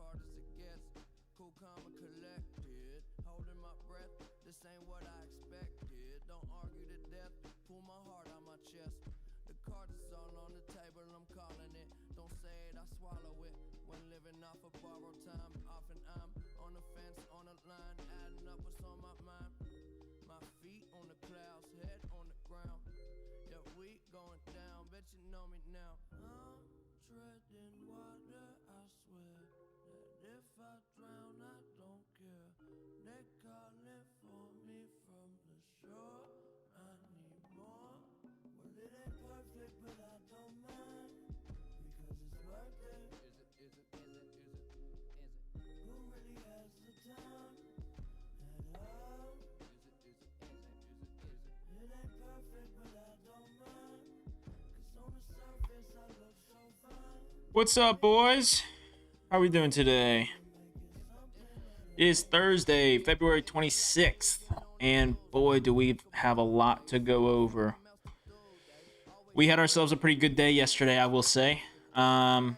hard as it gets. Cool, calm, and collected. Holding my breath, this ain't what I expected. Don't argue to death, pull my heart out my chest. The cards is all on the table, I'm calling it. Don't say it, I swallow it. When living off of borrowed time, often I'm on the fence, on the line, adding up what's on my mind. My feet on the clouds, head on the ground. Yeah, we going down, bet you know me now. I'm treading water, I swear that if I drown, I don't care. They calling for me from the shore. I need more. Well, it ain't perfect, but I don't mind because it's worth it. Is it? Who really has the time at all? Is it? It ain't perfect, but I don't mind. 'Cause on the surface I look so fine. What's up, boys? How we doing today? It is Thursday, February 26th, and boy, do we have a lot to go over. We had ourselves a pretty good day yesterday, I will say. Had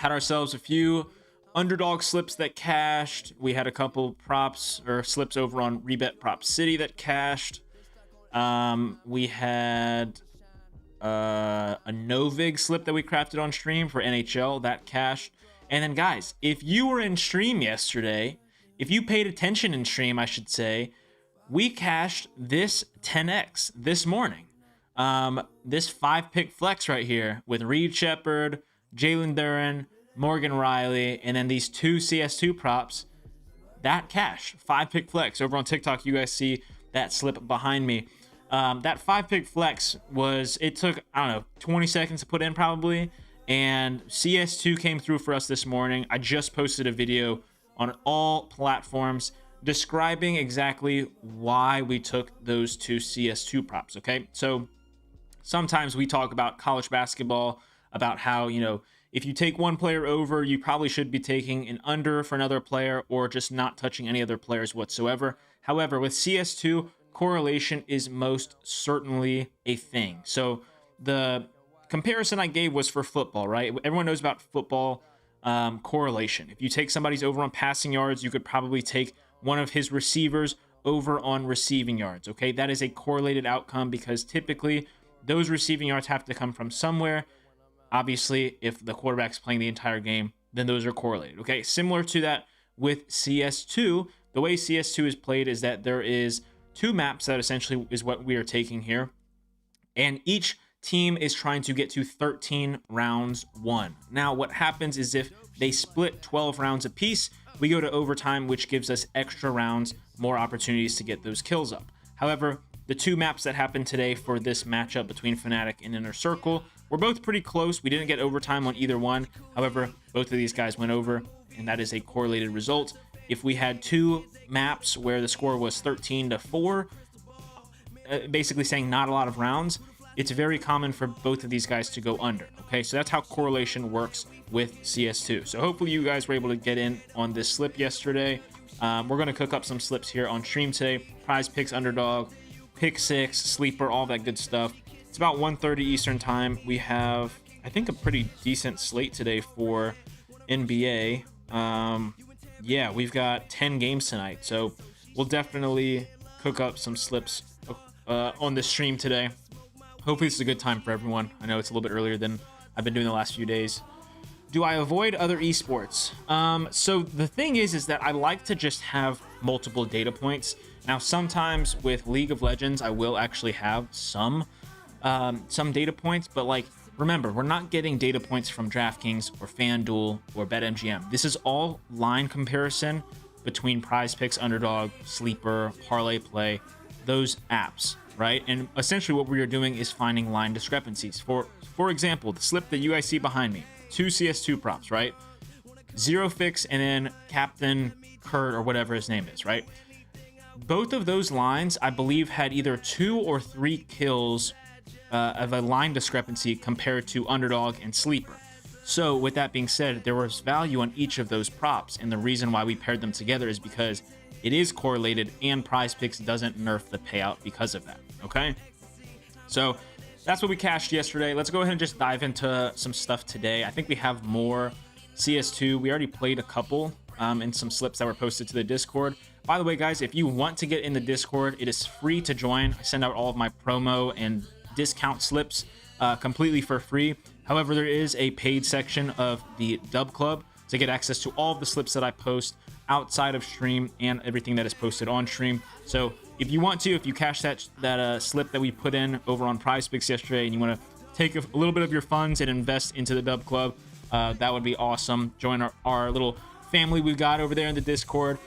ourselves a few underdog slips that cashed. We had a couple props or slips over on Rebet Prop City that cashed. We had a Novig slip that we crafted on stream for NHL that cashed. And then, guys, if you were in stream yesterday, if you paid attention in stream, I should say, we cashed this 10x this morning. This 5-pick flex right here with Reed Shepard, Jalen Duren, Morgan Riley, and then these two CS2 props. That cash 5-pick flex over on TikTok. You guys see that slip behind me. That 5-pick flex it took, I don't know, 20 seconds to put in probably. And CS2 came through for us this morning. I just posted a video on all platforms describing exactly why we took those two CS2 props, okay? So sometimes we talk about college basketball, about how, if you take one player over, you probably should be taking an under for another player or just not touching any other players whatsoever. However, with CS2, correlation is most certainly a thing. So the comparison I gave was for football, right? Everyone knows about football correlation. If you take somebody's over on passing yards, you could probably take one of his receivers over on receiving yards, okay? That is a correlated outcome because typically those receiving yards have to come from somewhere. Obviously, if the quarterback's playing the entire game, then those are correlated, okay? Similar to that with CS2, the way CS2 is played is that there is two maps that essentially is what we are taking here. And each team is trying to get to 13 rounds won. Now, what happens is if they split 12 rounds apiece, we go to overtime, which gives us extra rounds, more opportunities to get those kills up. However, the two maps that happened today for this matchup between Fnatic and Inner Circle were both pretty close. We didn't get overtime on either one. However, both of these guys went over, and that is a correlated result. If we had two maps where the score was 13-4, basically saying not a lot of rounds, it's very common for both of these guys to go under. Okay, so that's how correlation works with CS2. So hopefully you guys were able to get in on this slip yesterday. We're going to cook up some slips here on stream today. Prize picks, underdog, pick six, sleeper, all that good stuff. It's about 1:30 Eastern time. We have, I think, a pretty decent slate today for NBA. Yeah, we've got 10 games tonight, so we'll definitely cook up some slips on this stream today. Hopefully it's a good time for everyone. I know it's a little bit earlier than I've been doing the last few days. Do I avoid other esports? So the thing is that I like to just have multiple data points. Now, sometimes with League of Legends, I will actually have some data points, but remember, we're not getting data points from DraftKings or FanDuel or BetMGM. This is all line comparison between Prize Picks, Underdog, Sleeper, Parlay Play, those apps, right? And essentially what we are doing is finding line discrepancies. For example, the slip that you guys see behind me, two CS2 props, right? Zero Fix and then Captain Kurt or whatever his name is, right? Both of those lines, I believe, had either 2 or 3 kills of a line discrepancy compared to Underdog and Sleeper. So with that being said, there was value on each of those props, and the reason why we paired them together is because it is correlated and Prize Picks doesn't nerf the payout because of that, okay? So that's what we cashed yesterday. Let's go ahead and just dive into some stuff today. I think we have more CS2. We already played a couple in some slips that were posted to the Discord. By the way, guys, if you want to get in the Discord, it is free to join. I send out all of my promo and discount slips completely for free. However, there is a paid section of the Dub Club to get access to all of the slips that I post outside of stream and everything that is posted on stream. So if you want to, if you cash that slip that we put in over on PrizePicks yesterday, and you want to take a little bit of your funds and invest into the Dub Club, that would be awesome. Join our little family we've got over there in the Discord.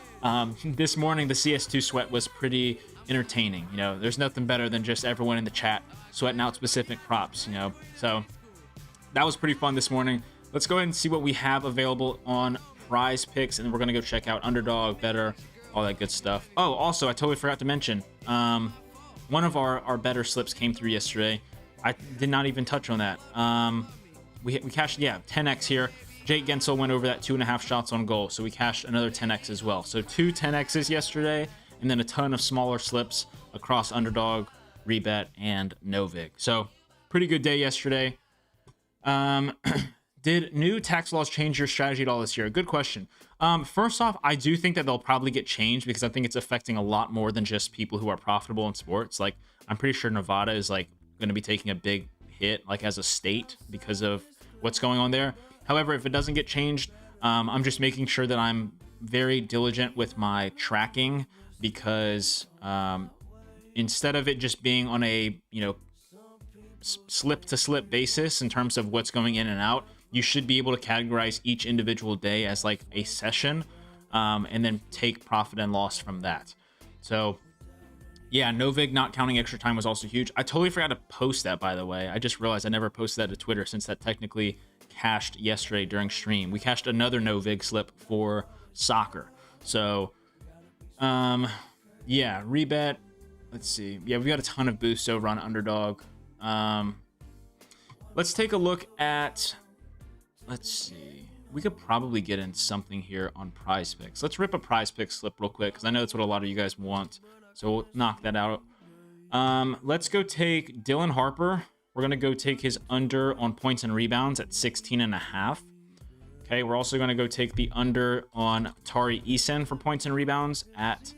This morning, the CS2 sweat was pretty entertaining. You know, there's nothing better than just everyone in the chat sweating out specific props, you know. So that was pretty fun this morning. Let's go ahead and see what we have available on PrizePicks, and then we're going to go check out Underdog, Better, all that good stuff. Oh, also, I totally forgot to mention, one of our better slips came through yesterday. I did not even touch on that. We cashed, 10x here. Jake Gensel went over that 2.5 shots on goal, so we cashed another 10x as well. So 2 10x's yesterday, and then a ton of smaller slips across Underdog, Rebet, and Novig. So pretty good day yesterday. Did new tax laws change your strategy at all this year? Good question. First off, I do think that they'll probably get changed because I think it's affecting a lot more than just people who are profitable in sports. Like, I'm pretty sure Nevada is like going to be taking a big hit, like as a state, because of what's going on there. However, if it doesn't get changed, I'm just making sure that I'm very diligent with my tracking, because instead of it just being on a, slip to slip basis in terms of what's going in and out, you should be able to categorize each individual day as like a session, and then take profit and loss from that. So yeah, Novig not counting extra time was also huge. I totally forgot to post that, by the way. I just realized I never posted that to Twitter, since that technically cashed yesterday during stream. We cashed another Novig slip for soccer. So yeah, Rebet, let's see. Yeah, we got a ton of boosts over on Underdog. Let's take a look at, let's see. We could probably get in something here on PrizePicks. Let's rip a PrizePicks slip real quick, because I know that's what a lot of you guys want. So we'll knock that out. Let's go take Dylan Harper. We're going to go take his under on points and rebounds at 16.5. Okay, we're also going to go take the under on Tari Eason for points and rebounds at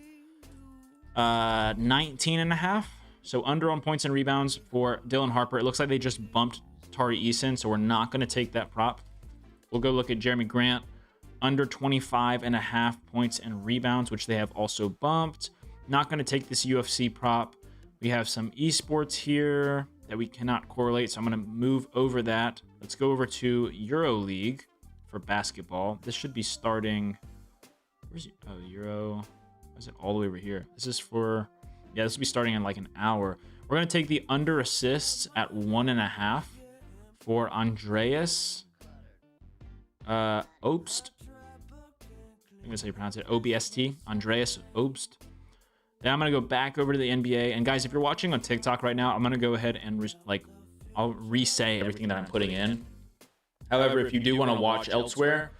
19.5. So under on points and rebounds for Dylan Harper. It looks like they just bumped Tari Eason, so we're not going to take that prop. We'll go look at Jeremy Grant, under 25.5 points and rebounds, which they have also bumped. Not going to take this UFC prop. We have some esports here that we cannot correlate, so I'm going to move over that. Let's go over to EuroLeague for basketball. This should be starting, where's it? Oh, Euro. Is it all the way over here? This is for, yeah, this will be starting in like an hour. We're going to take the under assists at 1.5 for Andreas Obst. I'm going to say you pronounce it OBST. Andreas Obst. Then I'm going to go back over to the NBA. And guys, if you're watching on TikTok right now, I'm going to go ahead and I'll re-say everything that I'm putting in. However, if you do want to watch elsewhere,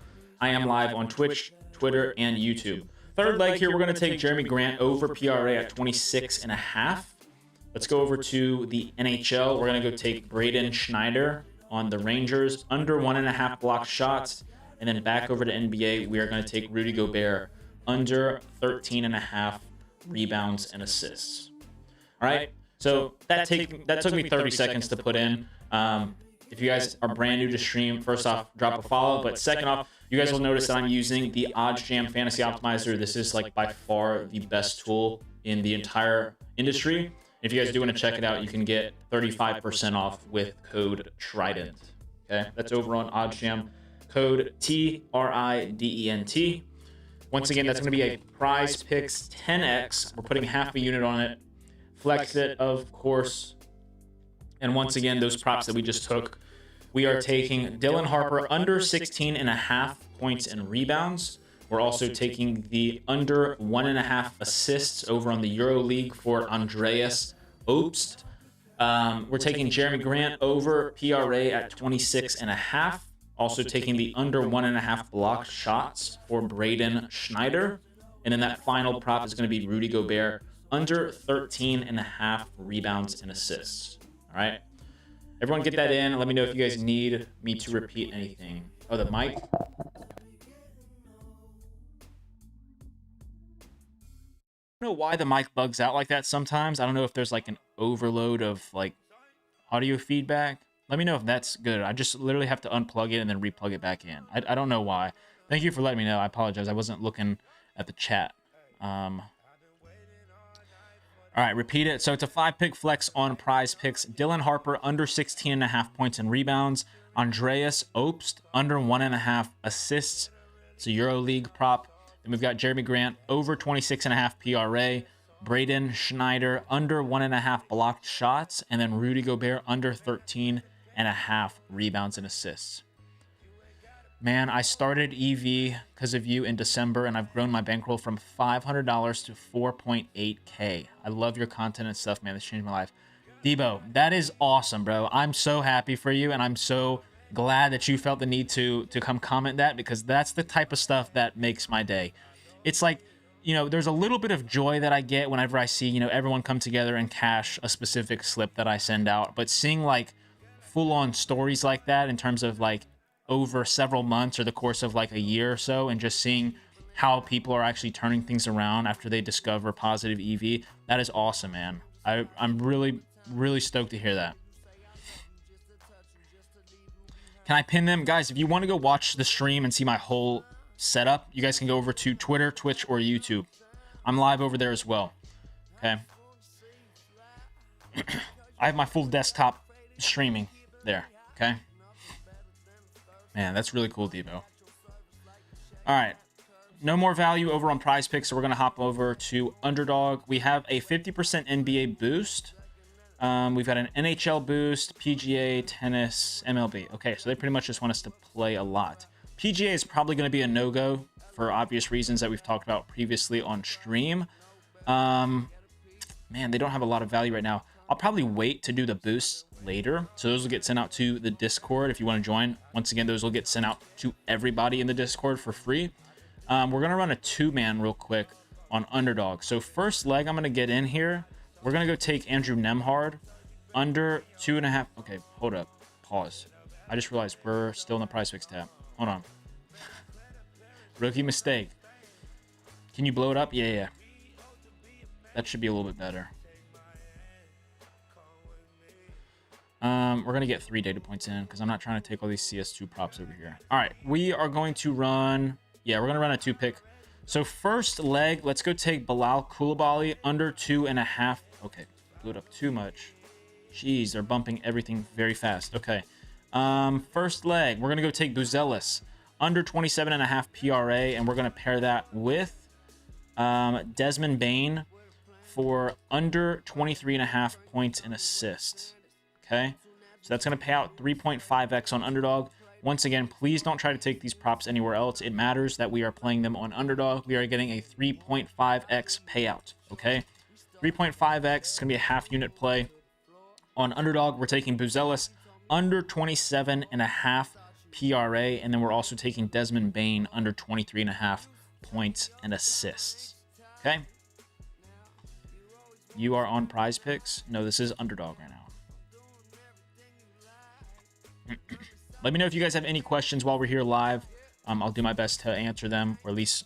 I am live on Twitch, Twitter, and YouTube. Third leg here, we're going to take Jeremy Grant over PRA at 26.5. Let's go over to the NHL. We're going to go take Braden Schneider on the Rangers, under 1.5 block shots. And then back over to NBA, we are going to take Rudy Gobert, under 13.5 rebounds and assists. All right, so that took me 30 seconds to put in. If you guys are brand new to stream, first off, drop a follow. But second off, you guys will notice that I'm using the OddsJam Fantasy Optimizer. This is like by far the best tool in the entire industry. If you guys do want to check it out, you can get 35% off with code Trident. Okay, that's over on OddsJam. Code TRIDENT. Once again, that's going to be a PrizePicks 10x. We're putting half a unit on it. Flex it, of course. And once again, those props that we just took, we are taking Dylan Harper under 16.5 points and rebounds. We're also taking the under 1.5 assists over on the EuroLeague for Andreas Obst. We're taking Jeremy Grant over PRA at 26.5. Also taking the under 1.5 block shots for Braden Schneider. And then that final prop is going to be Rudy Gobert, under 13.5 rebounds and assists. All right. Everyone get that in. Let me know if you guys need me to repeat anything. Oh, the mic. I don't know why the mic bugs out like that sometimes. I don't know if there's like an overload of like audio feedback. Let me know if that's good. I just literally have to unplug it and then replug it back in. I don't know why. Thank you for letting me know. I apologize. I wasn't looking at the chat. All right, repeat it. So it's a 5-pick flex on Prize Picks. Dylan Harper under 16.5 points and rebounds. Andreas Obst under 1.5 assists. It's a EuroLeague prop. Then we've got Jeremy Grant over 26.5 PRA. Braden Schneider under 1.5 blocked shots. And then Rudy Gobert under 13.5 rebounds and assists. Man, I started EV because of you in December, and I've grown my bankroll from $500 to 4.8K. I love your content and stuff, man. This changed my life. Debo, that is awesome, bro. I'm so happy for you, and I'm so glad that you felt the need to come comment that, because that's the type of stuff that makes my day. It's like, you know, there's a little bit of joy that I get whenever I see, you know, everyone come together and cash a specific slip that I send out. But seeing like full-on stories like that in terms of like over several months or the course of like a year or so, and just seeing how people are actually turning things around after they discover positive EV, that is awesome, man. I'm really stoked to hear that. Can I pin them? Guys, if you want to go watch the stream and see my whole setup, you guys can go over to Twitter, Twitch, or YouTube. I'm live over there as well. Okay. I have my full desktop streaming there. Okay. Man, that's really cool, Debo. All right. No more value over on Prize Picks, so we're going to hop over to Underdog. We have a 50% NBA boost. We've got an NHL boost, PGA, tennis, MLB. Okay, so they pretty much just want us to play a lot. PGA is probably going to be a no-go for obvious reasons that we've talked about previously on stream. Man, they don't have a lot of value right now. I'll probably wait to do the boosts later. So those will get sent out to the Discord if you want to join. Once again, those will get sent out to everybody in the Discord for free. We're going to run a 2-man real quick on Underdog. So first leg I'm going to get in here. We're going to go take Andrew Nembhard under 2.5. Okay, hold up. Pause. I just realized we're still in the Prize Picks tab. Hold on. Rookie mistake. Can you blow it up? Yeah. That should be a little bit better. We're going to get 3 data points in because I'm not trying to take all these CS2 props over here. All right, we are going to run... Yeah, we're going to run a 2-pick. So first leg, let's go take Bilal Coulibaly under 2.5. Okay, blew it up too much. Jeez, they're bumping everything very fast. Okay. First leg, we're going to go take Buzelis under 27.5 PRA, and we're going to pair that with Desmond Bane for under 23.5 points and assists. Okay, so that's going to pay out 3.5x on Underdog. Once again, please don't try to take these props anywhere else. It matters that we are playing them on Underdog. We are getting a 3.5x payout. Okay, 3.5x. It's going to be a half unit play. On Underdog, we're taking Buzelis under 27.5 PRA, and then we're also taking Desmond Bane under 23.5 points and assists. Okay, you are on Prize Picks. No, this is Underdog right now. Let me know if you guys have any questions while we're here live. I'll do my best to answer them, or at least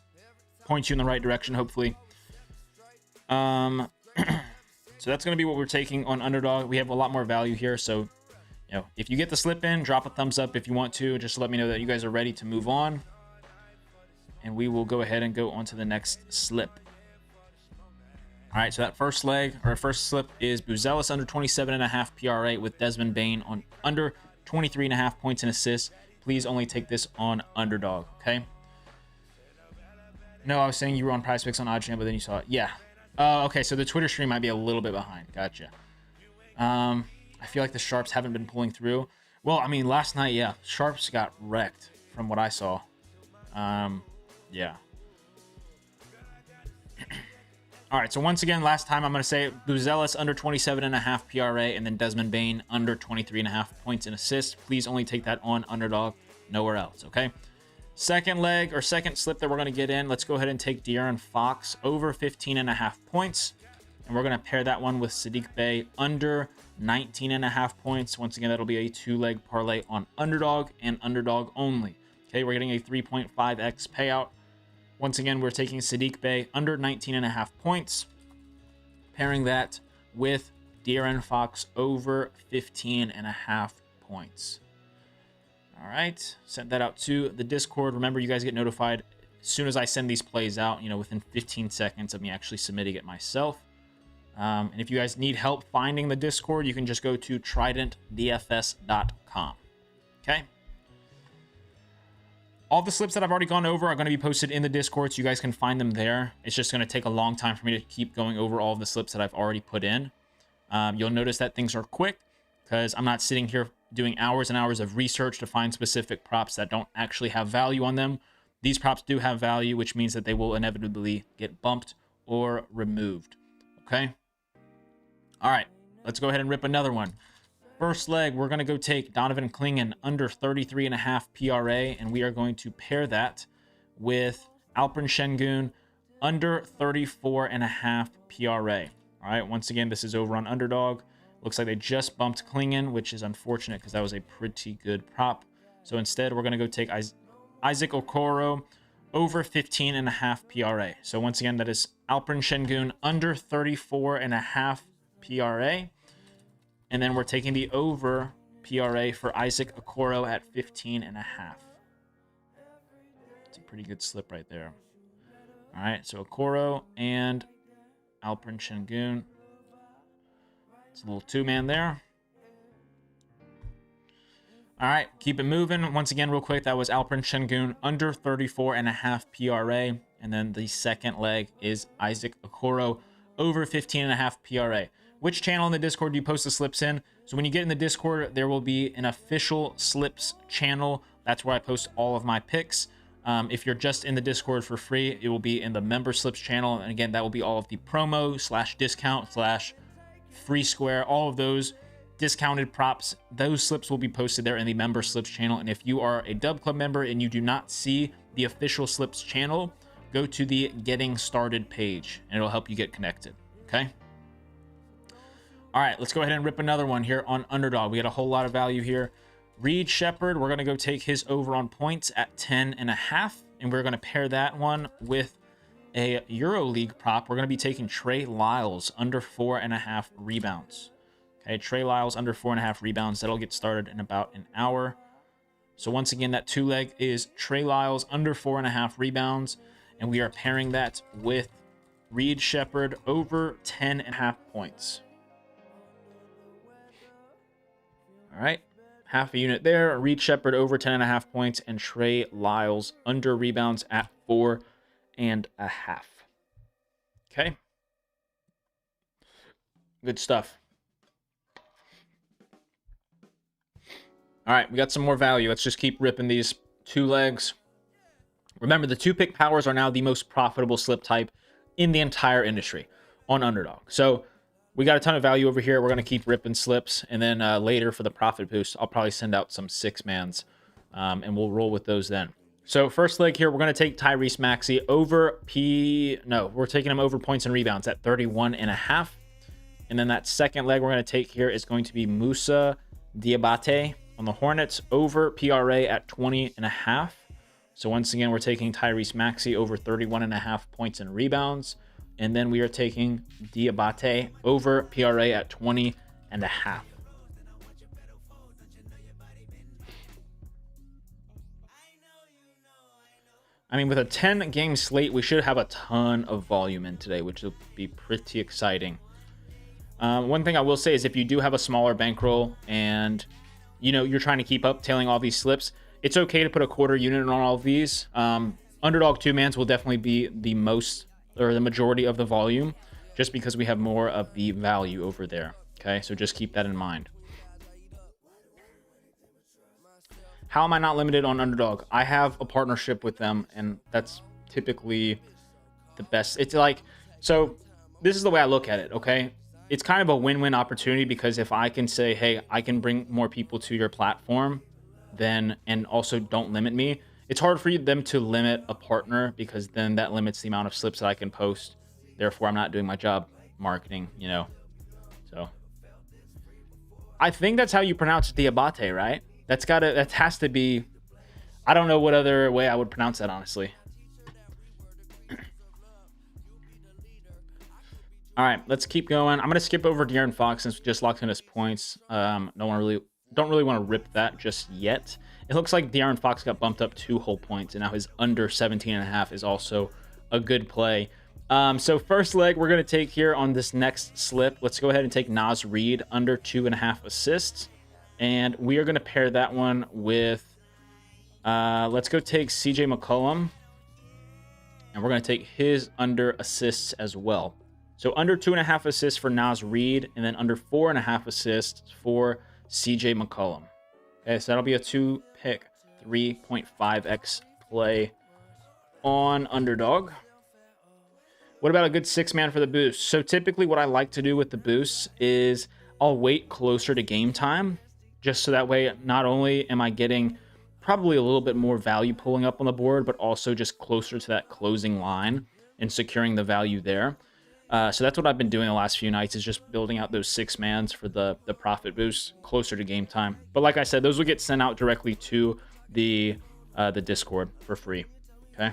point you in the right direction, hopefully. So that's going to be what we're taking on Underdog. We have a lot more value here, so you know, if you get the slip in, drop a thumbs up if you want to. Just let me know that you guys are ready to move on, and we will go ahead and go on to the next slip. All right, so that first leg, or first slip, is Buzelis under 27.5 PRA with Desmond Bane on under 23.5 points and assists. Please only take this on Underdog, okay? No, I was saying you were on Prize Picks on OddsJam, but then you saw it. Yeah. Okay, so the Twitter stream might be a little bit behind. Gotcha. I feel like the Sharps haven't been pulling through. Well, I mean, last night, yeah, Sharps got wrecked from what I saw. Yeah. All right, so once again, last time I'm going to say Buzelis under 27.5 PRA, and then Desmond Bane under 23.5 points and assists. Please only take that on Underdog, nowhere else, okay? Second leg, or second slip that we're going to get in, let's go ahead and take De'Aaron Fox over 15.5 points. And we're going to pair that one with Sadiq Bey under 19.5 points. Once again, that'll be a 2-leg parlay on Underdog and Underdog only. Okay, we're getting a 3.5x payout. Once again, we're taking Sadiq Bey under 19.5 points, pairing that with De'Aaron Fox over 15.5 points. All right, sent that out to the Discord. Remember, you guys get notified as soon as I send these plays out, within 15 seconds of me actually submitting it myself. And if you guys need help finding the Discord, you can just go to tridentdfs.com. Okay. All the slips that I've already gone over are going to be posted in the Discord, so you guys can find them there. It's just going to take a long time for me to keep going over all of the slips that I've already put in. You'll notice that things are quick because I'm not sitting here doing hours and hours of research to find specific props that don't actually have value on them. These props do have value, which means that they will inevitably get bumped or removed. Okay? All right, let's go ahead and rip another one. First leg, we're going to go take Donovan Clingan under 33.5 PRA, and we are going to pair that with Alperen Şengün under 34.5 PRA. All right, once again, this is over on Underdog. Looks like they just bumped Clingan, which is unfortunate because that was a pretty good prop. So instead, we're going to go take Isaac Okoro over 15.5 PRA. So once again, that is Alperen Şengün under 34.5 PRA. And then we're taking the over PRA for Isaac Okoro at 15.5. It's a pretty good slip right there. All right, so Okoro and Alperen Şengün. It's a little two-man there. All right, keep it moving. Once again, real quick, that was Alperen Şengün under 34.5 PRA. And then the second leg is Isaac Okoro over 15.5 PRA. Which channel in the Discord do you post the slips in? So when you get in the Discord, there will be an official slips channel. That's where I post all of my picks. If you're just in the Discord for free, it will be in the member slips channel. And again, that will be all of the promo / discount / free square, all of those discounted props. Those slips will be posted there in the member slips channel. And if you are a Dub Club member and you do not see the official slips channel, go to the Getting Started page and it'll help you get connected. Okay. All right, let's go ahead and rip another one here on Underdog. We got a whole lot of value here. Reed Shepherd, we're going to go take his over on points at 10.5, and we're going to pair that one with a EuroLeague prop. We're going to be taking Trey Lyles under 4.5 rebounds. Okay, Trey Lyles under 4.5 rebounds. That'll get started in about an hour. So once again, that two leg is Trey Lyles under 4.5 rebounds, and we are pairing that with Reed Shepherd over 10.5 points. All right, half a unit there. Reed Shepherd over 10.5 points and Trey Lyles under rebounds at 4.5. Okay. Good stuff. All right, we got some more value. Let's just keep ripping these two legs. Remember, the two pick powers are now the most profitable slip type in the entire industry on Underdog. So we got a ton of value over here. We're going to keep ripping slips. And then later for the profit boost, I'll probably send out some 6-mans. And we'll roll with those then. So first leg here, we're going to take Tyrese Maxey over we're taking him over points and rebounds at 31.5. And then that second leg we're going to take here is going to be Moussa Diabate on the Hornets over PRA at 20.5. So once again, we're taking Tyrese Maxey over 31.5 points and rebounds. And then we are taking Diabate over PRA at 20.5. I mean, with a 10-game slate, we should have a ton of volume in today, which will be pretty exciting. One thing I will say is if you do have a smaller bankroll and you're trying to keep up tailing all these slips, it's okay to put a quarter unit on all of these. Underdog 2-mans will definitely be the most or the majority of the volume just because we have more of the value over there. Okay, so just keep that in mind. How am I not limited on Underdog? I have a partnership with them, and that's typically the best. It's like, so this is the way I look at it, okay? It's kind of a win-win opportunity because if I can say, hey, I can bring more people to your platform, then, and also don't limit me, it's hard for them to limit a partner because then that limits the amount of slips that I can post. Therefore, I'm not doing my job marketing, So I think that's how you pronounce Diabate, right? That has to be. I don't know what other way I would pronounce that, honestly. All right, let's keep going. I'm gonna skip over De'Aaron Fox since we just locked in his points. Don't really want to rip that just yet. It looks like De'Aaron Fox got bumped up 2 whole points, and now his under 17.5 is also a good play. So first leg we're gonna take here on this next slip. Let's go ahead and take Naz Reid under 2.5 assists, and we are gonna pair that one with. Let's go take CJ McCollum, and we're gonna take his under assists as well. So under 2.5 assists for Naz Reid, and then under 4.5 assists for CJ McCollum. Okay, so that'll be a 2-pick 3.5x play on Underdog. What about a good 6-man for the boost? So typically what I like to do with the boosts is I'll wait closer to game time, just so that way not only am I getting probably a little bit more value pulling up on the board, but also just closer to that closing line and securing the value there. So that's what I've been doing the last few nights, is just building out those 6-mans for the profit boost closer to game time. But like I said, those will get sent out directly to the Discord for free. Okay.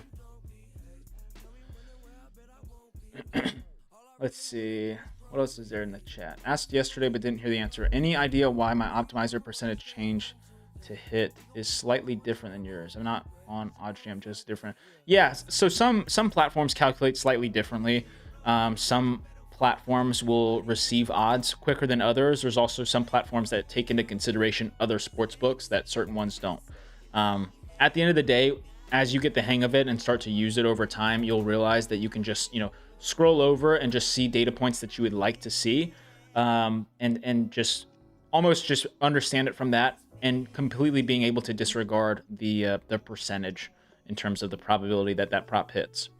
Let's see. What else is there in the chat? Asked yesterday but didn't hear the answer. Any idea why my optimizer percentage change to hit is slightly different than yours? I'm not on OddsJam, just different. Yeah, so some platforms calculate slightly differently. Some platforms will receive odds quicker than others. There's also some platforms that take into consideration other sports books that certain ones don't. At the end of the day, as you get the hang of it and start to use it over time, you'll realize that you can just, scroll over and just see data points that you would like to see, and just almost just understand it from that, and completely being able to disregard the percentage in terms of the probability that prop hits.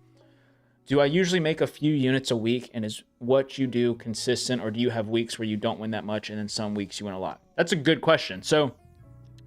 Do I usually make a few units a week, and is what you do consistent, or do you have weeks where you don't win that much and then some weeks you win a lot? That's a good question. So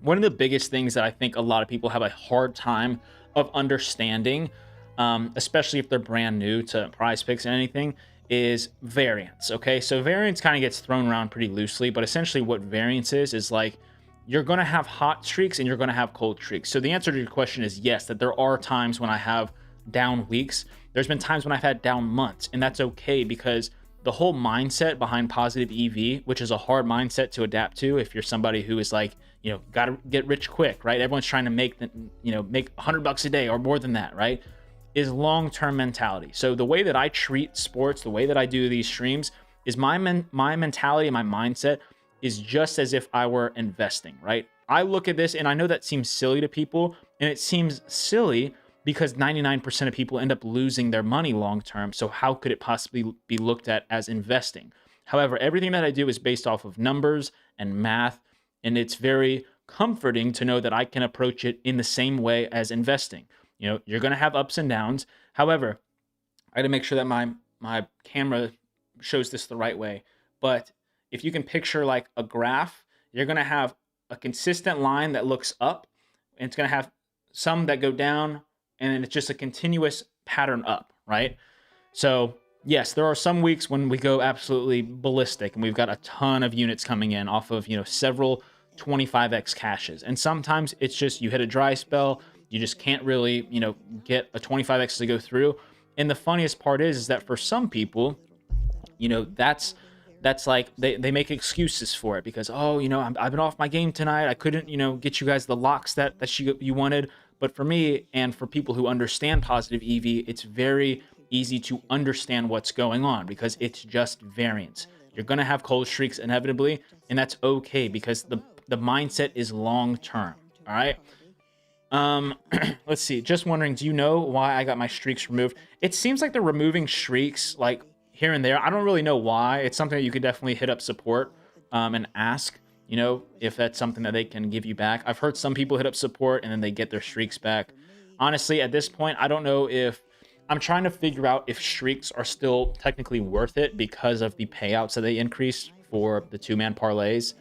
one of the biggest things that I think a lot of people have a hard time of understanding, especially if they're brand new to Prize Picks and anything, is variance. Okay, so variance kind of gets thrown around pretty loosely, but essentially what variance is like, you're going to have hot streaks and you're going to have cold streaks. So the answer to your question is yes, that there are times when I have down weeks. There's been times when I've had down months, and that's okay, because the whole mindset behind positive EV, which is a hard mindset to adapt to if you're somebody who is like, got to get rich quick, right? Everyone's trying to make $100 a day or more than that, right? Is long-term mentality. So the way that I treat sports, the way that I do these streams, is my mentality and my mindset is just as if I were investing, right? I look at this, and I know that seems silly to people, and it seems silly because 99% of people end up losing their money long term. So how could it possibly be looked at as investing? However, everything that I do is based off of numbers and math, and it's very comforting to know that I can approach it in the same way as investing. You're going to have ups and downs. However, I got to make sure that my camera shows this the right way. But if you can picture like a graph, you're going to have a consistent line that looks up, and it's going to have some that go down, and then it's just a continuous pattern up, right? So yes, there are some weeks when we go absolutely ballistic and we've got a ton of units coming in off of, several 25x caches. And sometimes it's just you hit a dry spell, you just can't really, get a 25x to go through. And the funniest part is that for some people, that's like they make excuses for it because, I've been off my game tonight. I couldn't, get you guys the locks that you wanted. But for me, and for people who understand positive EV, it's very easy to understand what's going on because it's just variance. You're going to have cold streaks inevitably, and that's okay because the mindset is long term. All right. Let's see. Just wondering, do you know why I got my streaks removed? It seems like they're removing streaks like here and there. I don't really know why. It's something that you could definitely hit up support and ask. If that's something that they can give you back. I've heard some people hit up support and then they get their streaks back. Honestly, at this point, I don't know if I'm trying to figure out if streaks are still technically worth it because of the payouts that they increased for the 2-man parlays.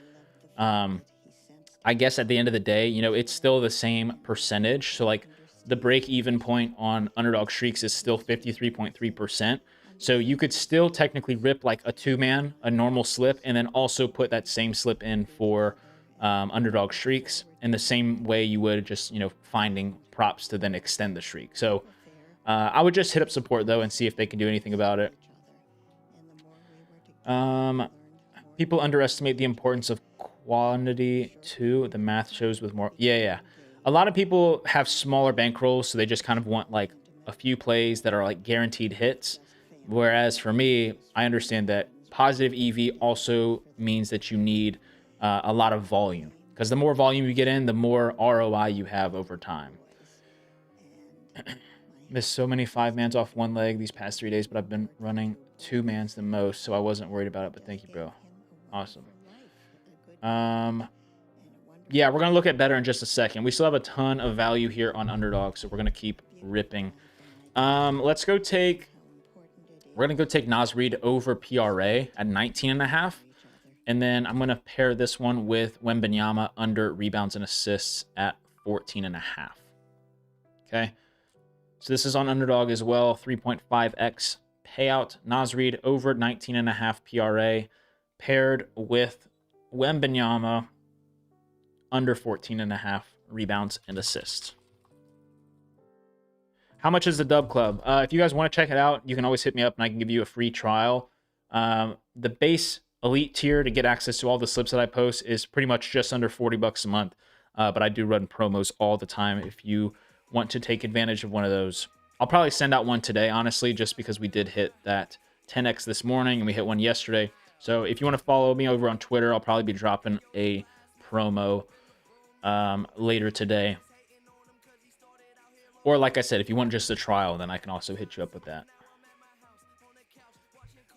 I guess at the end of the day, it's still the same percentage. So like the break even point on Underdog streaks is still 53.3%. So you could still technically rip like a 2-man, a normal slip, and then also put that same slip in for Underdog streaks. in the same way you would just, finding props to then extend the streak. So I would just hit up support, though, and see if they can do anything about it. People underestimate the importance of quantity, too. The math shows with more... Yeah. A lot of people have smaller bankrolls, so they just kind of want, like, a few plays that are, like, guaranteed hits. Whereas for me, I understand that positive EV also means that you need a lot of volume. Because the more volume you get in, the more ROI you have over time. Missed so many 5-mans off one leg these past 3 days, but I've been running 2-mans the most, so I wasn't worried about it. But thank you, bro. Awesome. Yeah, we're going to look at better in just a second. We still have a ton of value here on Underdog, so we're going to keep ripping. Let's go take... We're going to go take Naz Reid over PRA at 19.5. And then I'm going to pair this one with Wembanyama under rebounds and assists at 14.5. Okay. So this is on Underdog as well. 3.5x payout. Naz Reid over 19.5 PRA paired with Wembanyama under 14.5 rebounds and assists. How much is the Dub Club? If you guys want to check it out, you can always hit me up and I can give you a free trial. The base elite tier to get access to all the slips that I post is pretty much just under $40 a month. But I do run promos all the time if you want to take advantage of one of those. I'll probably send out one today, honestly, just because we did hit that 10x this morning and we hit one yesterday. So if you want to follow me over on Twitter, I'll probably be dropping a promo later today. Or like I said, if you want just a trial, then I can also hit you up with that.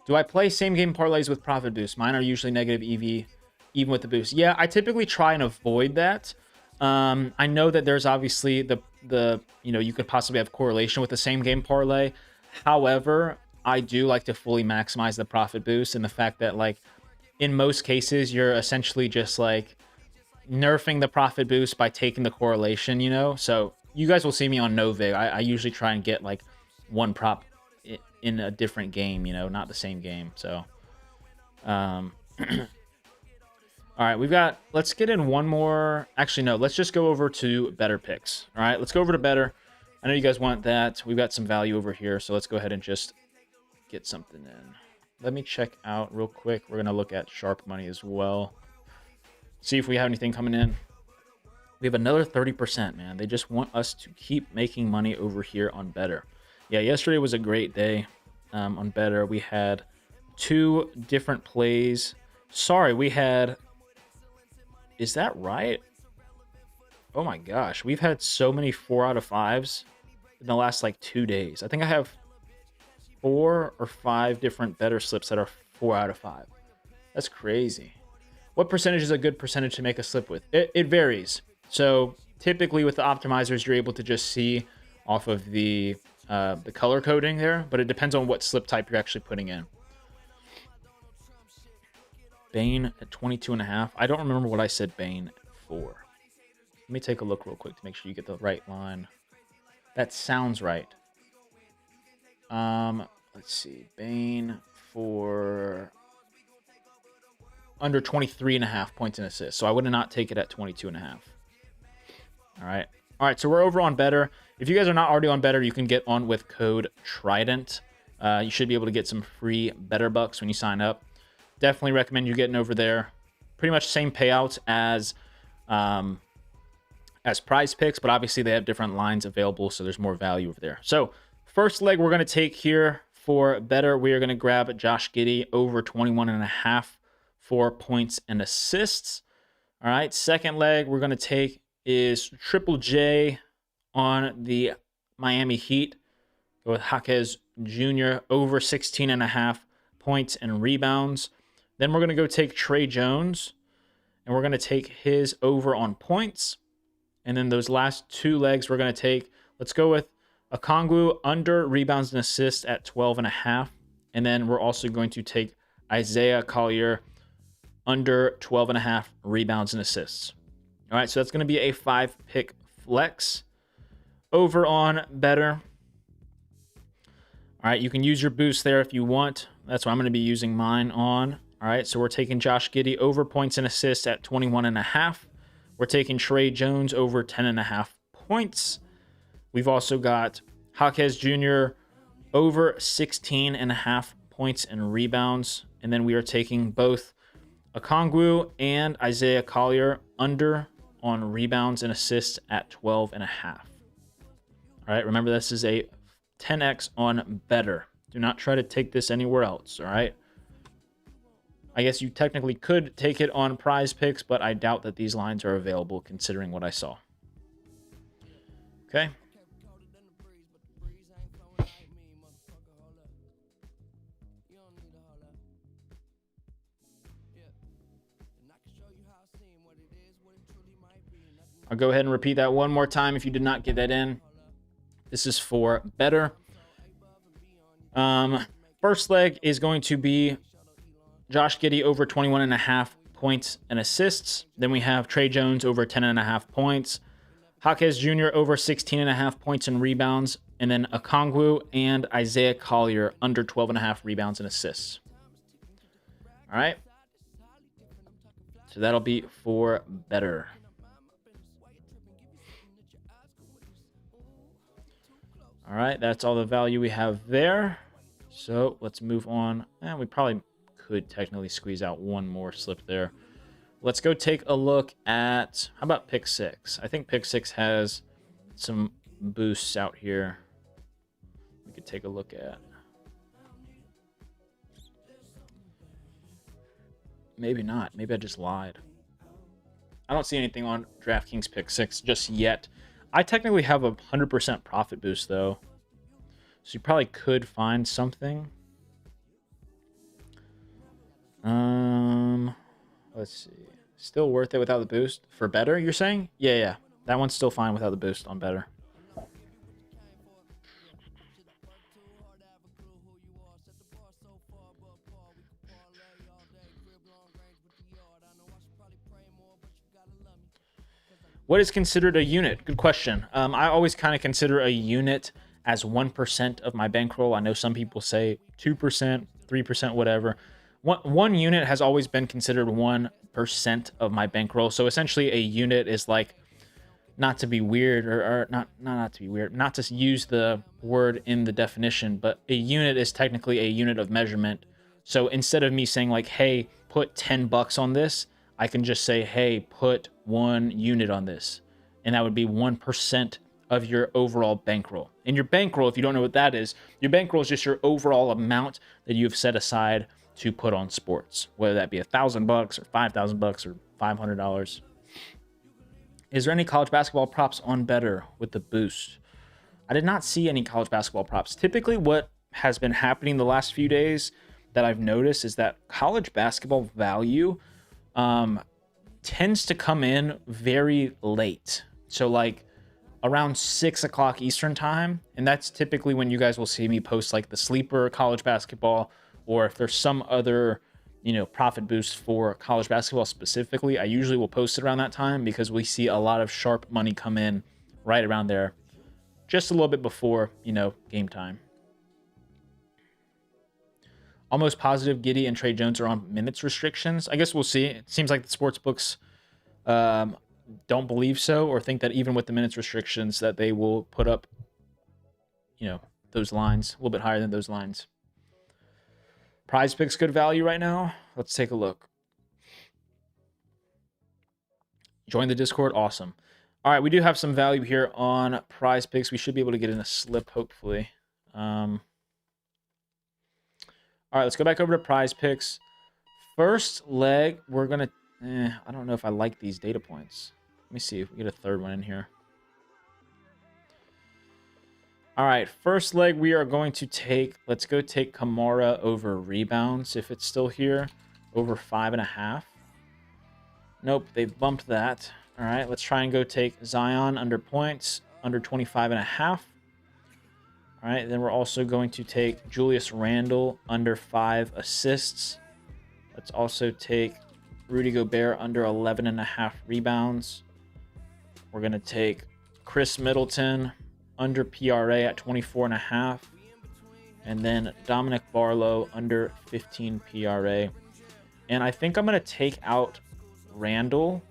Do I play same game parlays with profit boost? Mine are usually negative EV, even with the boost. Yeah, I typically try and avoid that. I know that there's obviously you could possibly have correlation with the same game parlay. However, I do like to fully maximize the profit boost, and the fact that, like, in most cases, you're essentially just like nerfing the profit boost by taking the correlation, So you guys will see me on Novig. I usually try and get like one prop in a different game, not the same game. So, all right, let's get in one more. Actually, no, let's just go over to better picks. All right, let's go over to better. I know you guys want that. We've got some value over here. So let's go ahead and just get something in. Let me check out real quick. We're going to look at sharp money as well. See if we have anything coming in. We have another 30%, man. They just want us to keep making money over here on better. Yeah, yesterday was a great day on better. We had 2 different plays. Sorry, we had... Is that right? Oh my gosh. We've had so many 4 out of 5s in the last like 2 days. I think I have 4 or 5 different better slips that are 4 out of 5. That's crazy. What percentage is a good percentage to make a slip with? It varies. So typically with the optimizers, you're able to just see off of the color coding there, but it depends on what slip type you're actually putting in. Bane at 22.5. I don't remember what I said Bane for. Let me take a look real quick to make sure you get the right line. That sounds right. Let's see. Bane for under 23.5 points and assists. So I would not take it at 22.5. All right, so we're over on better. If you guys are not already on better, you can get on with code Trident. You should be able to get some free better bucks when you sign up. Definitely recommend you getting over there. Pretty much same payouts as Prize Picks, but obviously they have different lines available, so there's more value over there. So first leg we're going to take here for better. We are going to grab Josh Giddey over 21.5 for points and assists. All right, second leg we're going to take is Triple J on the Miami Heat. Go with Jaquez Jr. over 16.5 points and rebounds. Then we're going to go take Trey Jones, and we're going to take his over on points. And then those last 2 legs we're going to take, let's go with Okongwu under rebounds and assists at 12.5. And then we're also going to take Isaiah Collier under 12.5 rebounds and assists. All right, so that's going to be a 5-pick flex over on better. All right, you can use your boost there if you want. That's what I'm going to be using mine on. All right, so we're taking Josh Giddey over points and assists at 21.5. We're taking Trey Jones over 10.5 points. We've also got Jaquez Jr. over 16.5 points and rebounds. And then we are taking both Okongwu and Isaiah Collier under on rebounds and assists at 12.5. All right, remember this is a 10x on better. Do not try to take this anywhere else, all right? I guess you technically could take it on Prize Picks, but I doubt that these lines are available considering what I saw. Okay. I'll go ahead and repeat that one more time if you did not get that in. This is for better. First leg is going to be Josh Giddey over 21.5 points and assists. Then we have Trey Jones over 10.5 points. Jaquez Jr. over 16.5 points and rebounds. And then Okongwu and Isaiah Collier under 12.5 rebounds and assists. All right. So that'll be for better. All right, that's all the value we have there. So let's move on. And we probably could technically squeeze out one more slip there. Let's go take a look at, how about pick 6? I think pick 6 has some boosts out here we could take a look at. Maybe not. Maybe I just lied. I don't see anything on DraftKings pick 6 just yet. I technically have a 100% profit boost though, so you probably could find something. Let's see. Still worth it without the boost for better, you're saying? Yeah. That one's still fine without the boost on better. What is considered a unit? Good question. I always kind of consider a unit as 1% of my bankroll. I know some people say 2%, 3%, whatever. One unit has always been considered 1% of my bankroll. So essentially a unit is like, not to be weird or not to be weird, not to use the word in the definition, but a unit is technically a unit of measurement. So instead of me saying like, hey, put $10 on this, I can just say, hey, put 1 unit on this. And that would be 1% of your overall bankroll. And your bankroll, if you don't know what that is, your bankroll is just your overall amount that you've set aside to put on sports, whether that be $1,000 or $5,000 or $500. Is there any college basketball props on better with the boost? I did not see any college basketball props. Typically what has been happening the last few days that I've noticed is that college basketball value tends to come in very late. So like around 6 o'clock Eastern time. And that's typically when you guys will see me post like the sleeper college basketball, or if there's some other, profit boost for college basketball specifically, I usually will post it around that time because we see a lot of sharp money come in right around there, just a little bit before, game time. Almost positive Giddey and Trey Jones are on minutes restrictions. I guess we'll see. It seems like the sports books don't believe so, or think that even with the minutes restrictions that they will put up, those lines a little bit higher than those lines. Prize Picks good value right now. Let's take a look. Join the Discord. Awesome. All right, we do have some value here on Prize Picks. We should be able to get in a slip, hopefully. All right, let's go back over to Prize Picks. First leg, we're going to... I don't know if I like these data points. Let me see if we get a third one in here. All right, first leg, we are going to take... Let's go take Kamara over rebounds, if it's still here. Over 5.5. Nope, they've bumped that. All right, let's try and go take Zion under points, under 25.5. All right, then we're also going to take Julius Randle under 5 assists. Let's also take Rudy Gobert under 11.5 rebounds. We're going to take Chris Middleton under PRA at 24.5. And then Dominic Barlow under 15 PRA. And I think I'm going to take out Randle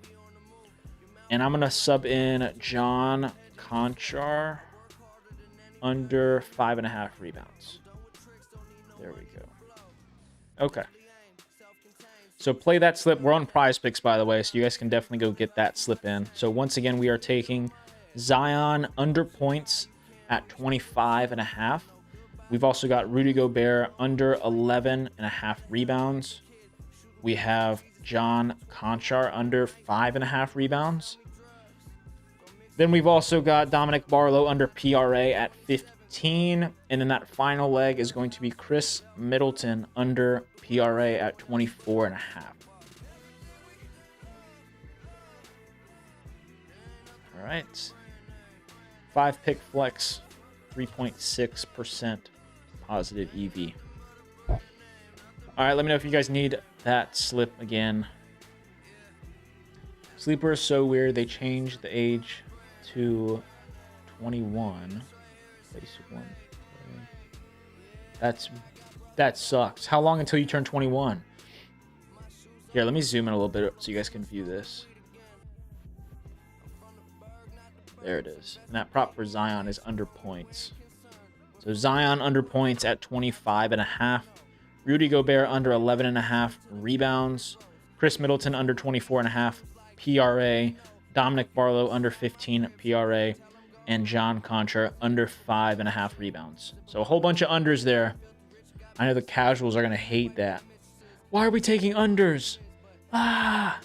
And I'm going to sub in John Conchar under 5.5 rebounds. There we go. Okay. So play that slip. We're on Prize Picks, by the way, so you guys can definitely go get that slip in. So once again, we are taking Zion under points at 25.5. We've also got Rudy Gobert under 11.5 rebounds. We have John Conchar under 5.5 rebounds. Then we've also got Dominic Barlow under PRA at 15. And then that final leg is going to be Chris Middleton under PRA at 24.5. All right. 5-pick flex, 3.6% positive EV. All right, let me know if you guys need that slip again. Sleeper is so weird. They changed the age to 21. Basic one. That sucks. How long until you turn 21? Here, let me zoom in a little bit so you guys can view this. There it is. And that prop for Zion is under points. So Zion under points at 25.5. Rudy Gobert under 11.5 rebounds. Chris Middleton under 24.5 PRA. Dominic Barlow under 15 PRA. And John Conchar under 5.5 rebounds. So a whole bunch of unders there. I know the casuals are going to hate that. Why are we taking unders? Ah!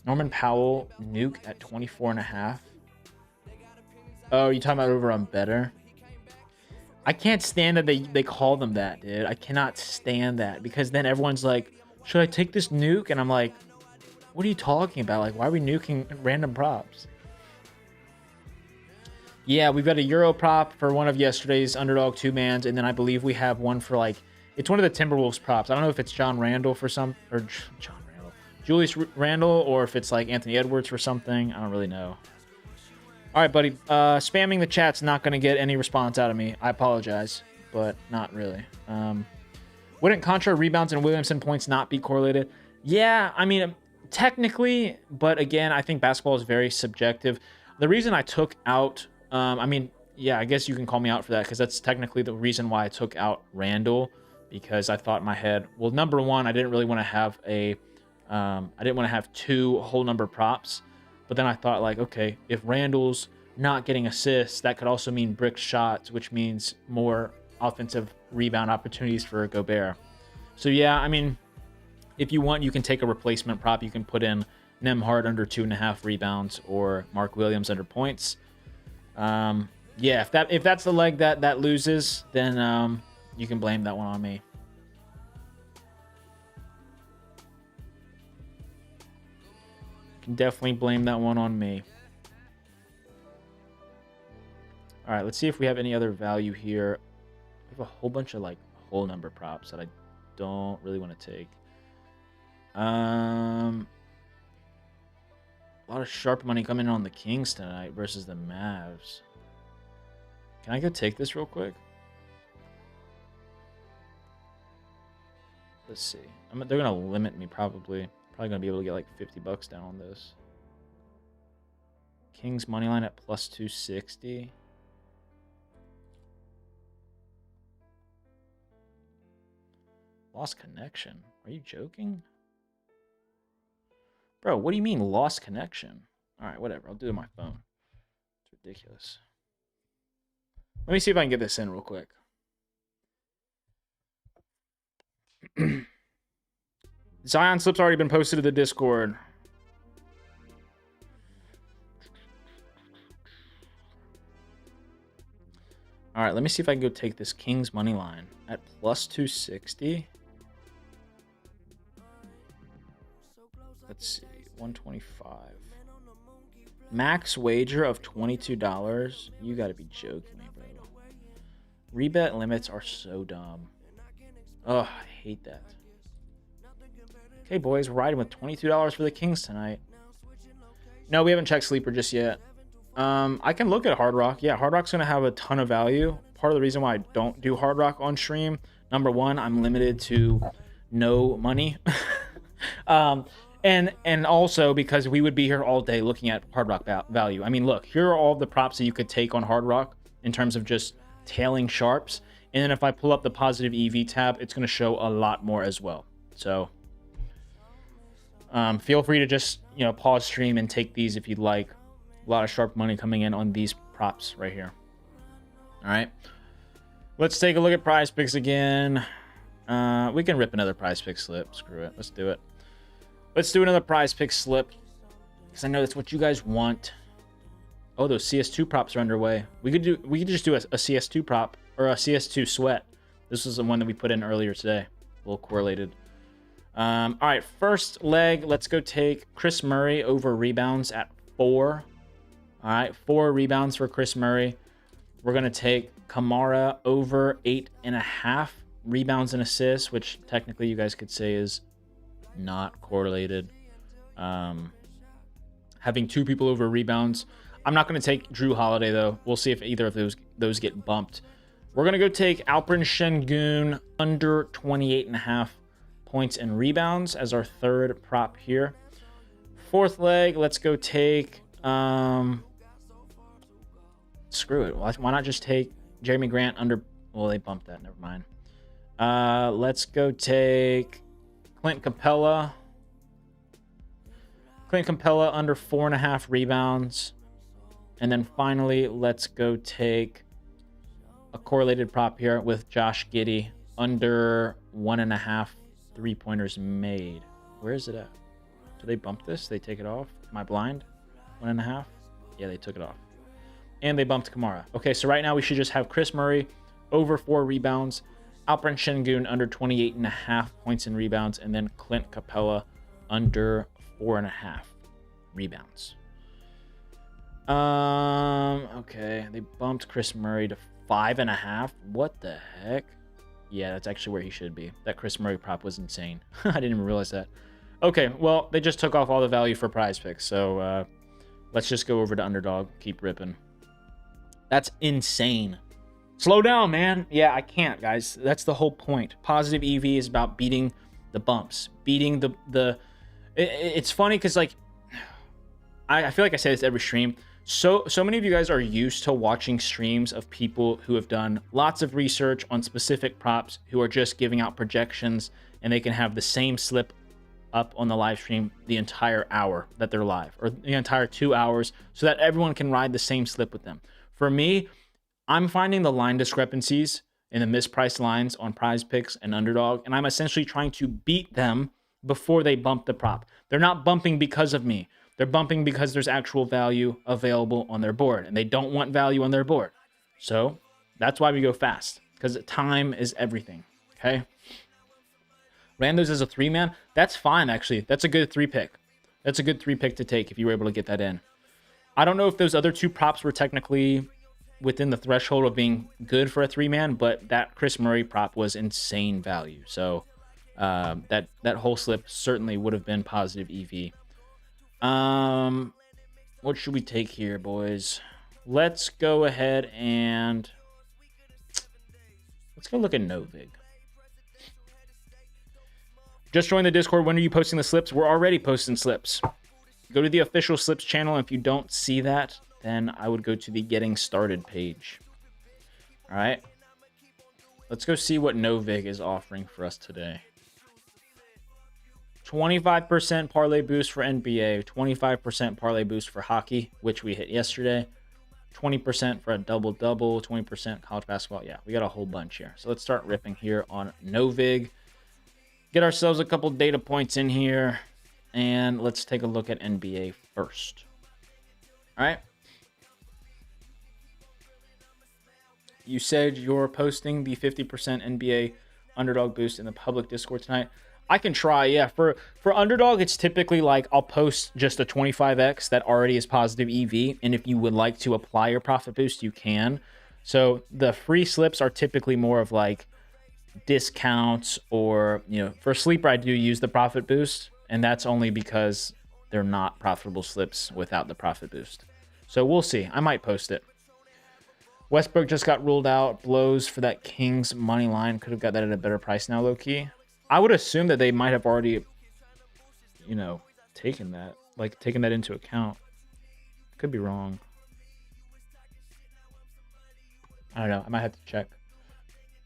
Norman Powell, nuke at 24.5. Oh, you talking about over on Better? I can't stand that they call them that, dude. I cannot stand that because then everyone's like, should I take this nuke? And I'm like, what are you talking about? Like, why are we nuking random props? Yeah, we've got a Euro prop for one of yesterday's Underdog 2-mans, and then I believe we have one for like, it's one of the Timberwolves props. I don't know if it's John Randall for some, or Julius Randle, or if it's like Anthony Edwards for something. I don't really know. All right, buddy. Spamming the chat's not going to get any response out of me. I apologize, but not really. Wouldn't Contra rebounds and Williamson points not be correlated? Yeah, I mean, technically, but again, I think basketball is very subjective. The reason I took out, I mean, yeah, I guess you can call me out for that because that's technically the reason why I took out Randall, because I thought in my head, well, number one, I didn't really want to have I didn't want to have two whole number props, but then I thought like, okay, if Randall's not getting assists, that could also mean brick shots, which means more offensive rebound opportunities for Gobert. So yeah, I mean, if you want, you can take a replacement prop. You can put in Nembhard under 2.5 rebounds or Mark Williams under points. Yeah, if that's the leg that loses, then you can blame that one on me. Can definitely blame that one on me. All right, let's see if we have any other value here. We have a whole bunch of like whole number props that I don't really want to take. A lot of sharp money coming in on the Kings tonight versus the Mavs. Can I go take this real quick? Let's see. They're gonna limit me probably. Probably gonna be able to get like $50 down on this. Kings money line at plus 260. Lost connection. Are you joking? Bro, what do you mean lost connection? All right, whatever. I'll do it on my phone. It's ridiculous. Let me see if I can get this in real quick. Zion slip's already been posted to the Discord. All right, let me see if I can go take this Kings money line at plus 260. Let's see, 125. Max wager of $22. You got to be joking me, bro. Rebet limits are so dumb. Oh, I hate that. Okay, boys, we're riding with $22 for the Kings tonight. No, we haven't checked Sleeper just yet. I can look at Hard Rock. Yeah, Hard Rock's going to have a ton of value. Part of the reason why I don't do Hard Rock on stream, number one, I'm limited to no money. And also because we would be here all day looking at Hard Rock value. I mean, look, here are all the props that you could take on Hard Rock in terms of just tailing sharps. And then if I pull up the positive EV tab, it's going to show a lot more as well. So feel free to just, pause stream and take these if you'd like. A lot of sharp money coming in on these props right here. All right. Let's take a look at Prize Picks again. We can rip another Prize Pick slip. Screw it. Let's do it. Let's do another Prize Pick slip, because I know that's what you guys want. Oh, those CS2 props are underway. We could just do a CS2 prop or a CS2 sweat. This was the one that we put in earlier today. A little correlated. All right, first leg. Let's go take Chris Murray over rebounds at 4. All right, 4 rebounds for Chris Murray. We're gonna take Kamara over 8.5 rebounds and assists, which technically you guys could say is not correlated. Having 2 people over rebounds. I'm not going to take Drew Holiday though. We'll see if either of those get bumped. We're going to go take Alperen Şengün under 28.5 points and rebounds as our third prop here. Fourth leg, let's go take screw it. Why not just take Jeremy Grant under, well, they bumped that, never mind. Let's go take Clint Capella. Clint Capella under 4.5 rebounds. And then finally, let's go take a correlated prop here with Josh Giddey under 1.5 3-pointers made. Where is it at? Do they bump this? They take it off? Am I blind? 1.5? Yeah, they took it off. And they bumped Kamara. Okay, so right now we should just have Chris Murray over 4 rebounds, Alperen Şengün under 28.5 points and rebounds, and then Clint Capella under 4.5 rebounds. Okay, they bumped Chris Murray to 5.5. What the heck? Yeah, that's actually where he should be. That Chris Murray prop was insane. I didn't even realize that. Okay, well, they just took off all the value for Prize Picks, so let's just go over to Underdog. Keep ripping. That's insane. Slow down, man. Yeah, I can't, guys. That's the whole point. Positive EV is about beating the bumps, beating the. It's funny because like, I feel like I say this every stream. So many of you guys are used to watching streams of people who have done lots of research on specific props, who are just giving out projections, and they can have the same slip up on the live stream the entire hour that they're live, or the entire 2 hours, so that everyone can ride the same slip with them. For me, I'm finding the line discrepancies in the mispriced lines on Prize Picks and Underdog, and I'm essentially trying to beat them before they bump the prop. They're not bumping because of me. They're bumping because there's actual value available on their board, and they don't want value on their board. So that's why we go fast, because time is everything, okay? Randos as a 3-man, that's fine, actually. That's a good 3-pick. That's a good 3-pick to take if you were able to get that in. I don't know if those other 2 props were technically within the threshold of being good for a 3-man, but that Chris Murray prop was insane value. So that whole slip certainly would have been positive EV. What should we take here, boys? Let's go ahead and let's go look at Novig. Just join the Discord. When are you posting the slips? We're already posting slips. Go to the official slips channel. If you don't see that, then I would go to the getting started page. All right. Let's go see what Novig is offering for us today. 25% parlay boost for NBA, 25% parlay boost for hockey, which we hit yesterday, 20% for a double-double, 20% college basketball. Yeah, we got a whole bunch here. So let's start ripping here on Novig. Get ourselves a couple data points in here, and let's take a look at NBA first. All right. You said you're posting the 50% NBA Underdog boost in the public Discord tonight. I can try, yeah. For Underdog, it's typically like I'll post just a 25x that already is positive EV, and if you would like to apply your profit boost, you can. So the free slips are typically more of like discounts, or, you know, for Sleeper, I do use the profit boost, and that's only because they're not profitable slips without the profit boost. So we'll see. I might post it. Westbrook just got ruled out. Blows for that Kings money line. Could have got that at a better price now, low-key. I would assume that they might have already, you know, taken that into account. Could be wrong. I don't know. I might have to check.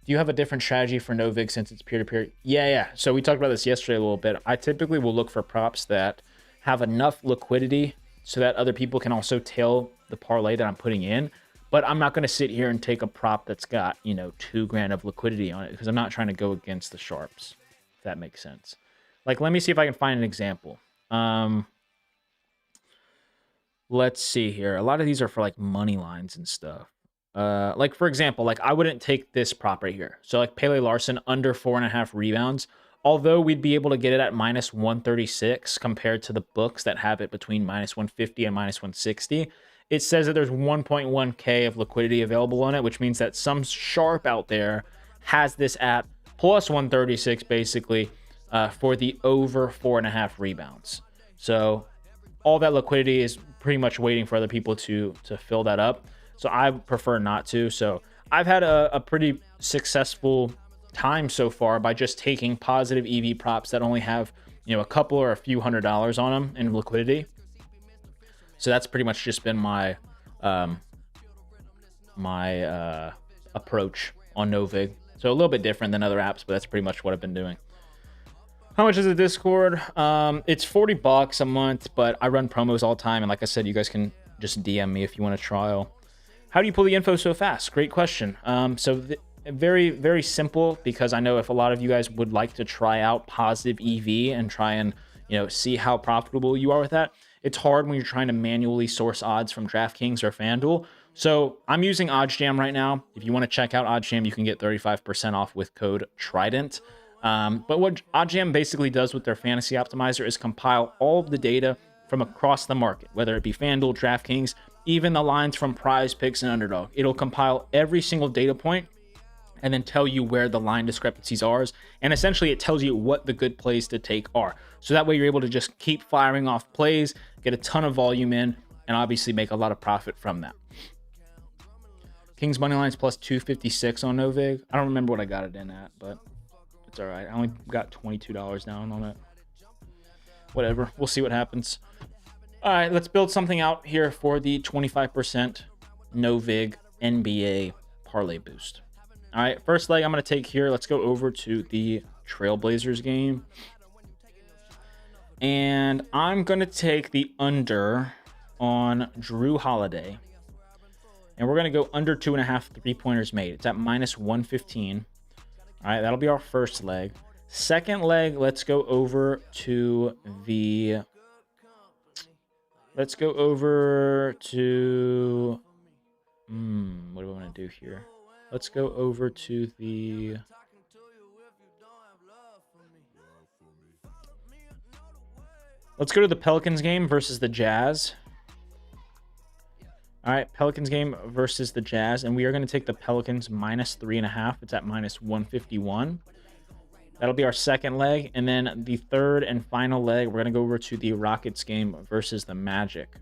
Do you have a different strategy for Novig since it's peer-to-peer? Yeah. So we talked about this yesterday a little bit. I typically will look for props that have enough liquidity so that other people can also tail the parlay that I'm putting in. But I'm not going to sit here and take a prop that's got, you know, $2,000 of liquidity on it because I'm not trying to go against the sharps, if that makes sense. Like, let me see if I can find an example. Let's see here. A lot of these are for like money lines and stuff. Like for example, like I wouldn't take this prop right here. So like Pele Larson under 4.5 rebounds, although we'd be able to get it at minus 136 compared to the books that have it between minus 150 and minus 160. It says that there's 1.1K of liquidity available on it, which means that some sharp out there has this at plus 136 basically for the over 4.5 rebounds. So all that liquidity is pretty much waiting for other people to fill that up. So I prefer not to. So I've had a pretty successful time so far by just taking positive EV props that only have, you know, a couple or a few $100s on them in liquidity. So that's pretty much just been my approach on Novig. So a little bit different than other apps, but that's pretty much what I've been doing. How much is the Discord? It's $40 a month, but I run promos all the time. And like I said, you guys can just DM me if you want a trial. How do you pull the info so fast? Great question. Very, very simple, because I know if a lot of you guys would like to try out positive EV and try and, you know, see how profitable you are with that. It's hard when you're trying to manually source odds from DraftKings or FanDuel. So I'm using OddsJam right now. If you want to check out OddsJam, you can get 35% off with code Trident. But what OddsJam basically does with their fantasy optimizer is compile all of the data from across the market, whether it be FanDuel, DraftKings, even the lines from Prize Picks and Underdog. It'll compile every single data point and then tell you where the line discrepancies are. And essentially it tells you what the good plays to take are. So that way you're able to just keep firing off plays, get a ton of volume in, and obviously make a lot of profit from that. Kings money lines plus 256 on Novig. I don't remember what I got it in at, but it's all right. I only got $22 down on it. Whatever. We'll see what happens. All right, let's build something out here for the 25% Novig NBA parlay boost. All right, first leg I'm going to take here. Let's go over to the Trailblazers game. And I'm going to take the under on Drew Holiday. And we're going to go under 2.5 3-pointers made. It's at minus 115. All right, that'll be our first leg. Second leg, let's go over to the... Let's go over to... what do I want to do here? Let's go over to the... Let's go to the Pelicans game versus the Jazz. All right, Pelicans game versus the Jazz, and we are going to take the Pelicans minus 3.5. It's at minus 151. That'll be our second leg, and then the third and final leg, we're going to go over to the Rockets game versus the Magic.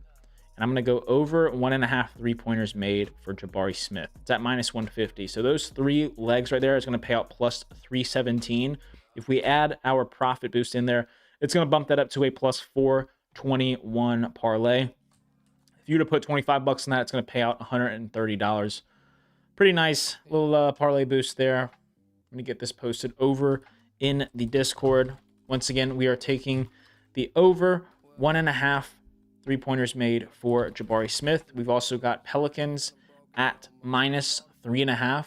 And I'm going to go over 1.5 3-pointers made for Jabari Smith. It's at minus 150. So those three legs right there is going to pay out plus 317. If we add our profit boost in there, it's going to bump that up to a plus 421 parlay. If you were to put $25 in that, it's going to pay out $130. Pretty nice little parlay boost there. I'm going to get this posted over in the Discord. Once again, we are taking the over 1.5 3-pointers made for Jabari Smith. We've also got Pelicans at minus 3.5.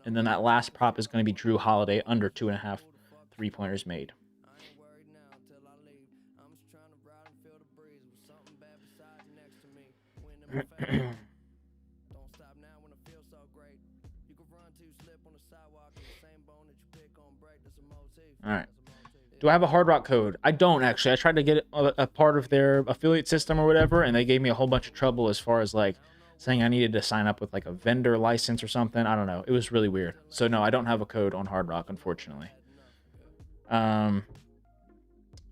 And then that last prop is going to be Drew Holiday under 2.5 3-pointers made. All right. Do I have a Hard Rock code? I don't actually. I tried to get a part of their affiliate system or whatever, and they gave me a whole bunch of trouble as far as like saying I needed to sign up with like a vendor license or something. I don't know. It was really weird. So no, I don't have a code on Hard Rock, unfortunately. All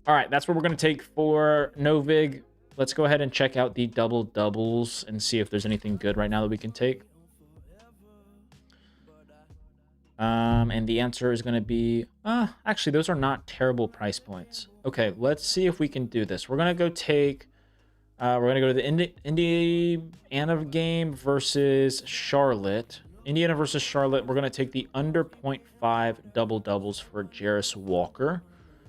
right, that's what we're going to take for Novig. Let's go ahead and check out the double doubles and see if there's anything good right now that we can take. And the answer is going to be, actually, those are not terrible price points. Okay, let's see if we can do this. We're going to go take, we're going to go to the Indiana game versus Charlotte. Indiana versus Charlotte. We're going to take the under 0.5 double-doubles for Jarris Walker.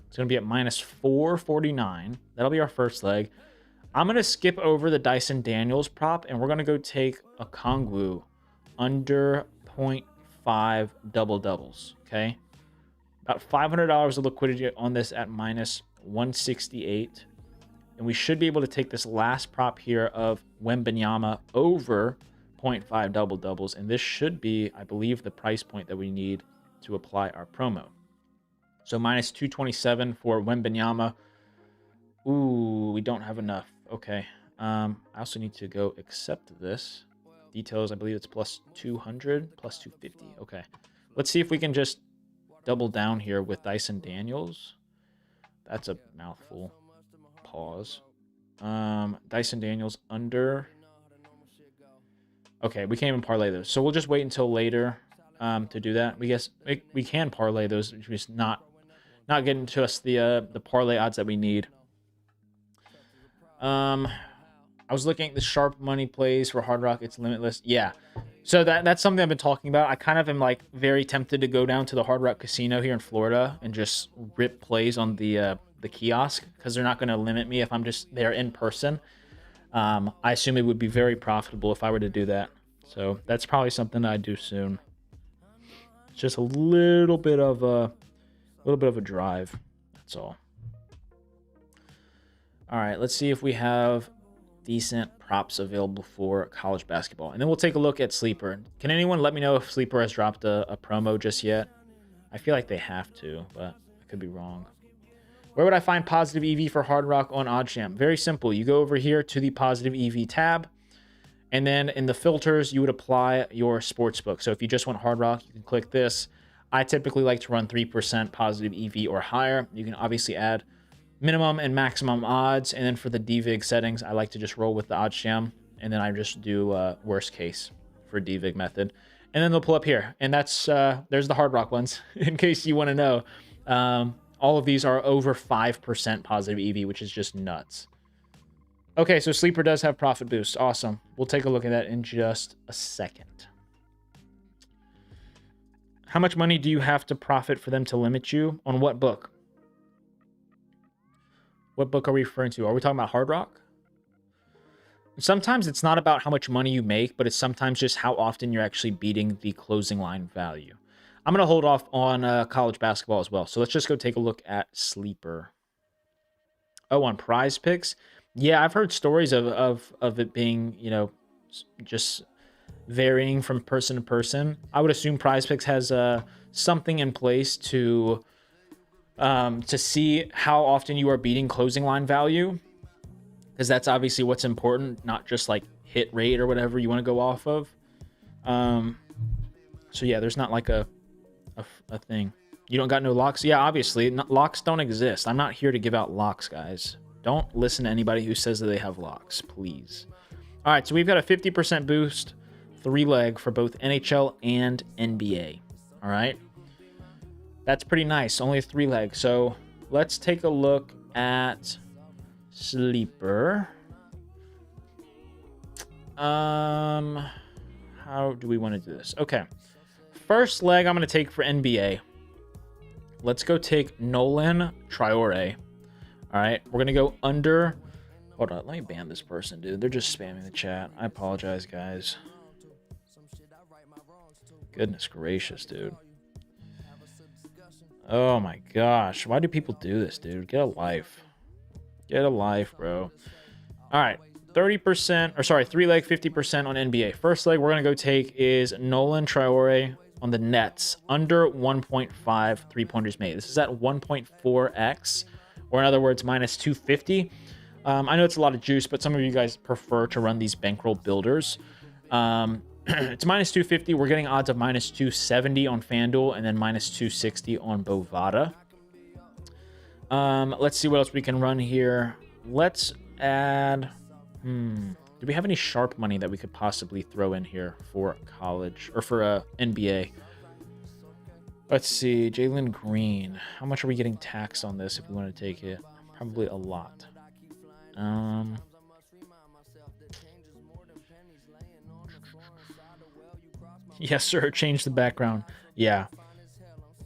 It's going to be at minus 449. That'll be our first leg. I'm going to skip over the Dyson Daniels prop, and we're going to go take a Okongwu under 0.5 double-doubles, okay? About $500 of liquidity on this at minus 168. And we should be able to take this last prop here of Wembanyama over 0.5 double-doubles. And this should be, I believe, the price point that we need to apply our promo. So minus 227 for Wembanyama. Ooh, we don't have enough. Okay. I also need to go accept this. Details, I believe it's plus 200, plus 250. Okay. Let's see if we can just double down here with Dyson Daniels. That's a mouthful. Pause. Dyson Daniels under. Okay, we can't even parlay those. So we'll just wait until later to do that. We guess we can parlay those, just not getting to us the parlay odds that we need. I was looking at the sharp money plays for Hard Rock. It's limitless. Yeah. So that's something I've been talking about. I kind of am like very tempted to go down to the Hard Rock Casino here in Florida and just rip plays on the kiosk because they're not going to limit me if I'm just there in person. I assume it would be very profitable if I were to do that. So that's probably something I'd do soon. It's just a little bit of a drive. That's all. All right, let's see if we have decent props available for college basketball. And then we'll take a look at Sleeper. Can anyone let me know if Sleeper has dropped a promo just yet? I feel like they have to, but I could be wrong. Where would I find positive EV for Hard Rock on OddsJam? Very simple. You go over here to the positive EV tab, and then in the filters, you would apply your sportsbook. So if you just want Hard Rock, you can click this. I typically like to run 3% positive EV or higher. You can obviously add minimum and maximum odds, and then for the DVIG settings, I like to just roll with the OddsJam, and then I just do worst case for DVIG method, and then they'll pull up here, and that's there's the Hard Rock ones in case you want to know. All of these are over 5% positive EV, which is just nuts. Okay, so Sleeper does have profit boost. Awesome. We'll take a look at that in just a second. How much money do you have to profit for them to limit you? On what book? What book are we referring to? Are we talking about Hard Rock? Sometimes it's not about how much money you make, but it's sometimes just how often you're actually beating the closing line value. I'm going to hold off on college basketball as well. So let's just go take a look at Sleeper. Oh, on Prize Picks? Yeah, I've heard stories of it being, just varying from person to person. I would assume Prize Picks has something in place to see how often you are beating closing line value, because that's obviously what's important, not just like hit rate or whatever you want to go off of. So yeah, there's not like a thing. You don't got no locks? Yeah, obviously locks don't exist. I'm not here to give out locks, guys. Don't listen to anybody who says that they have locks, please. All right, so we've got a 50% boost, 3-leg for both NHL and NBA. All right. That's pretty nice. Only a 3-leg. So let's take a look at Sleeper. How do we want to do this? Okay. First leg I'm going to take for NBA. Let's go take Nolan Traore. All right. We're going to go under. Hold on. Let me ban this person, dude. They're just spamming the chat. I apologize, guys. Goodness gracious, dude. Oh my gosh. Why do people do this, dude? Get a life. Get a life, bro. All right. 30%, or sorry, 3-leg, 50% on NBA. First leg we're going to go take is Nolan Traore on the Nets. Under 1.5 3-pointers made. This is at 1.4x, or in other words, minus 250. I know it's a lot of juice, but some of you guys prefer to run these bankroll builders. It's minus 250. We're getting odds of minus 270 on FanDuel and then minus 260 on Bovada. Let's see what else we can run here. Let's add... Do we have any sharp money that we could possibly throw in here for college or for NBA? Let's see, Jalen Green. How much are we getting taxed on this if we want to take it? Probably a lot. Yes, sir. Change the background. Yeah.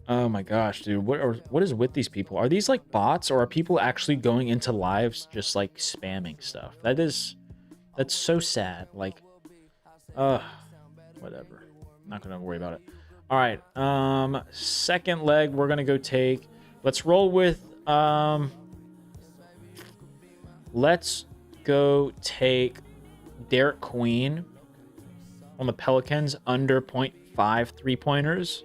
Oh my gosh, dude. What is with these people? Are these like bots, or are people actually going into lives just like spamming stuff? That's so sad. Like, whatever. Not gonna worry about it. All right. Second leg we're gonna go take. Let's roll with let's go take Derek Queen on the Pelicans under 0.5 3-pointers.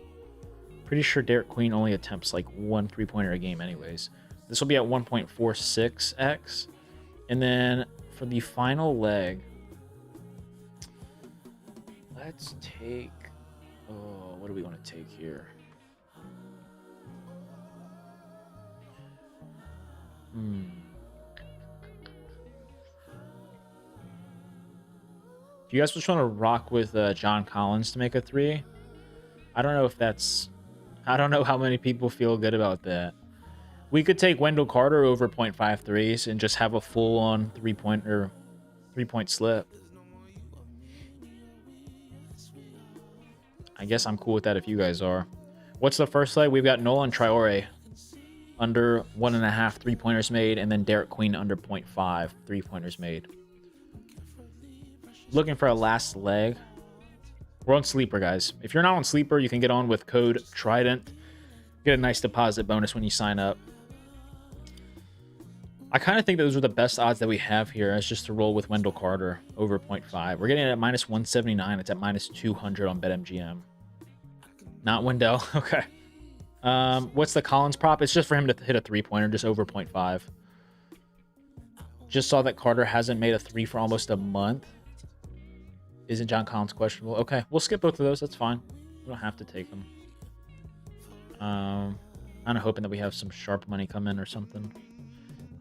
Pretty sure Derek Queen only attempts like 1 3-pointer a game anyways. This will be at 1.46x. And then for the final leg, let's take... Oh, what do we want to take here? Do you guys just want to rock with John Collins to make a 3? I don't know if that's... I don't know how many people feel good about that. We could take Wendell Carter over 0.5 threes and just have a full-on 3-point slip. I guess I'm cool with that if you guys are. What's the first leg? We've got Nolan Traore under 1.5 3-pointers made, and then Derek Queen under 0.5 3-pointers made. Looking for a last leg. We're on Sleeper, guys. If you're not on Sleeper, you can get on with code Trident. Get a nice deposit bonus when you sign up. I kind of think those are the best odds that we have here. It's just to roll with Wendell Carter over 0.5. We're getting it at minus 179. It's at minus 200 on BetMGM. Not Wendell. Okay. What's the Collins prop? It's just for him to hit a 3-pointer, just over 0.5. Just saw that Carter hasn't made a 3 for almost a month. Isn't John Collins questionable? Okay, we'll skip both of those. That's fine. We don't have to take them. I'm kind of hoping that we have some sharp money come in or something.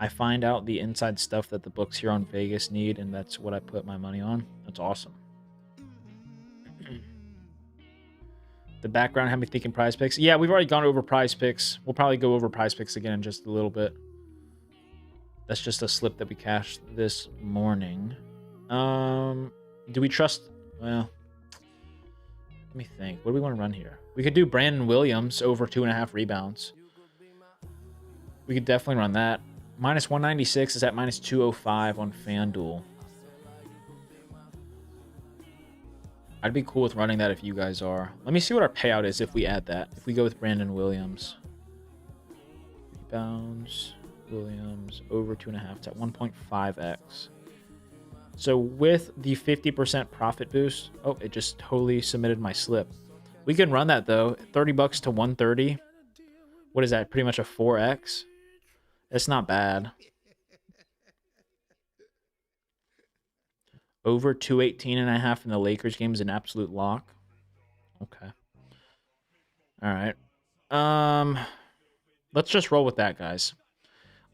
I find out the inside stuff that the books here on Vegas need, and that's what I put my money on. That's awesome. The background had me thinking Prize Picks. Yeah, we've already gone over Prize Picks. We'll probably go over Prize Picks again in just a little bit. That's just a slip that we cashed this morning. Do we trust... Well, let me think. What do we want to run here? We could do Brandon Williams over 2.5 rebounds. We could definitely run that. Minus 196 is at minus 205 on FanDuel. I'd be cool with running that if you guys are. Let me see what our payout is if we add that. If we go with Brandon Williams. Rebounds, Williams, over 2.5. It's at 1.5x. So with the 50% profit boost... Oh, it just totally submitted my slip. We can run that, though. $30 to 130. What is that? Pretty much a 4x? It's not bad. Over 218.5 in the Lakers game is an absolute lock. Okay. All right. Let's just roll with that, guys.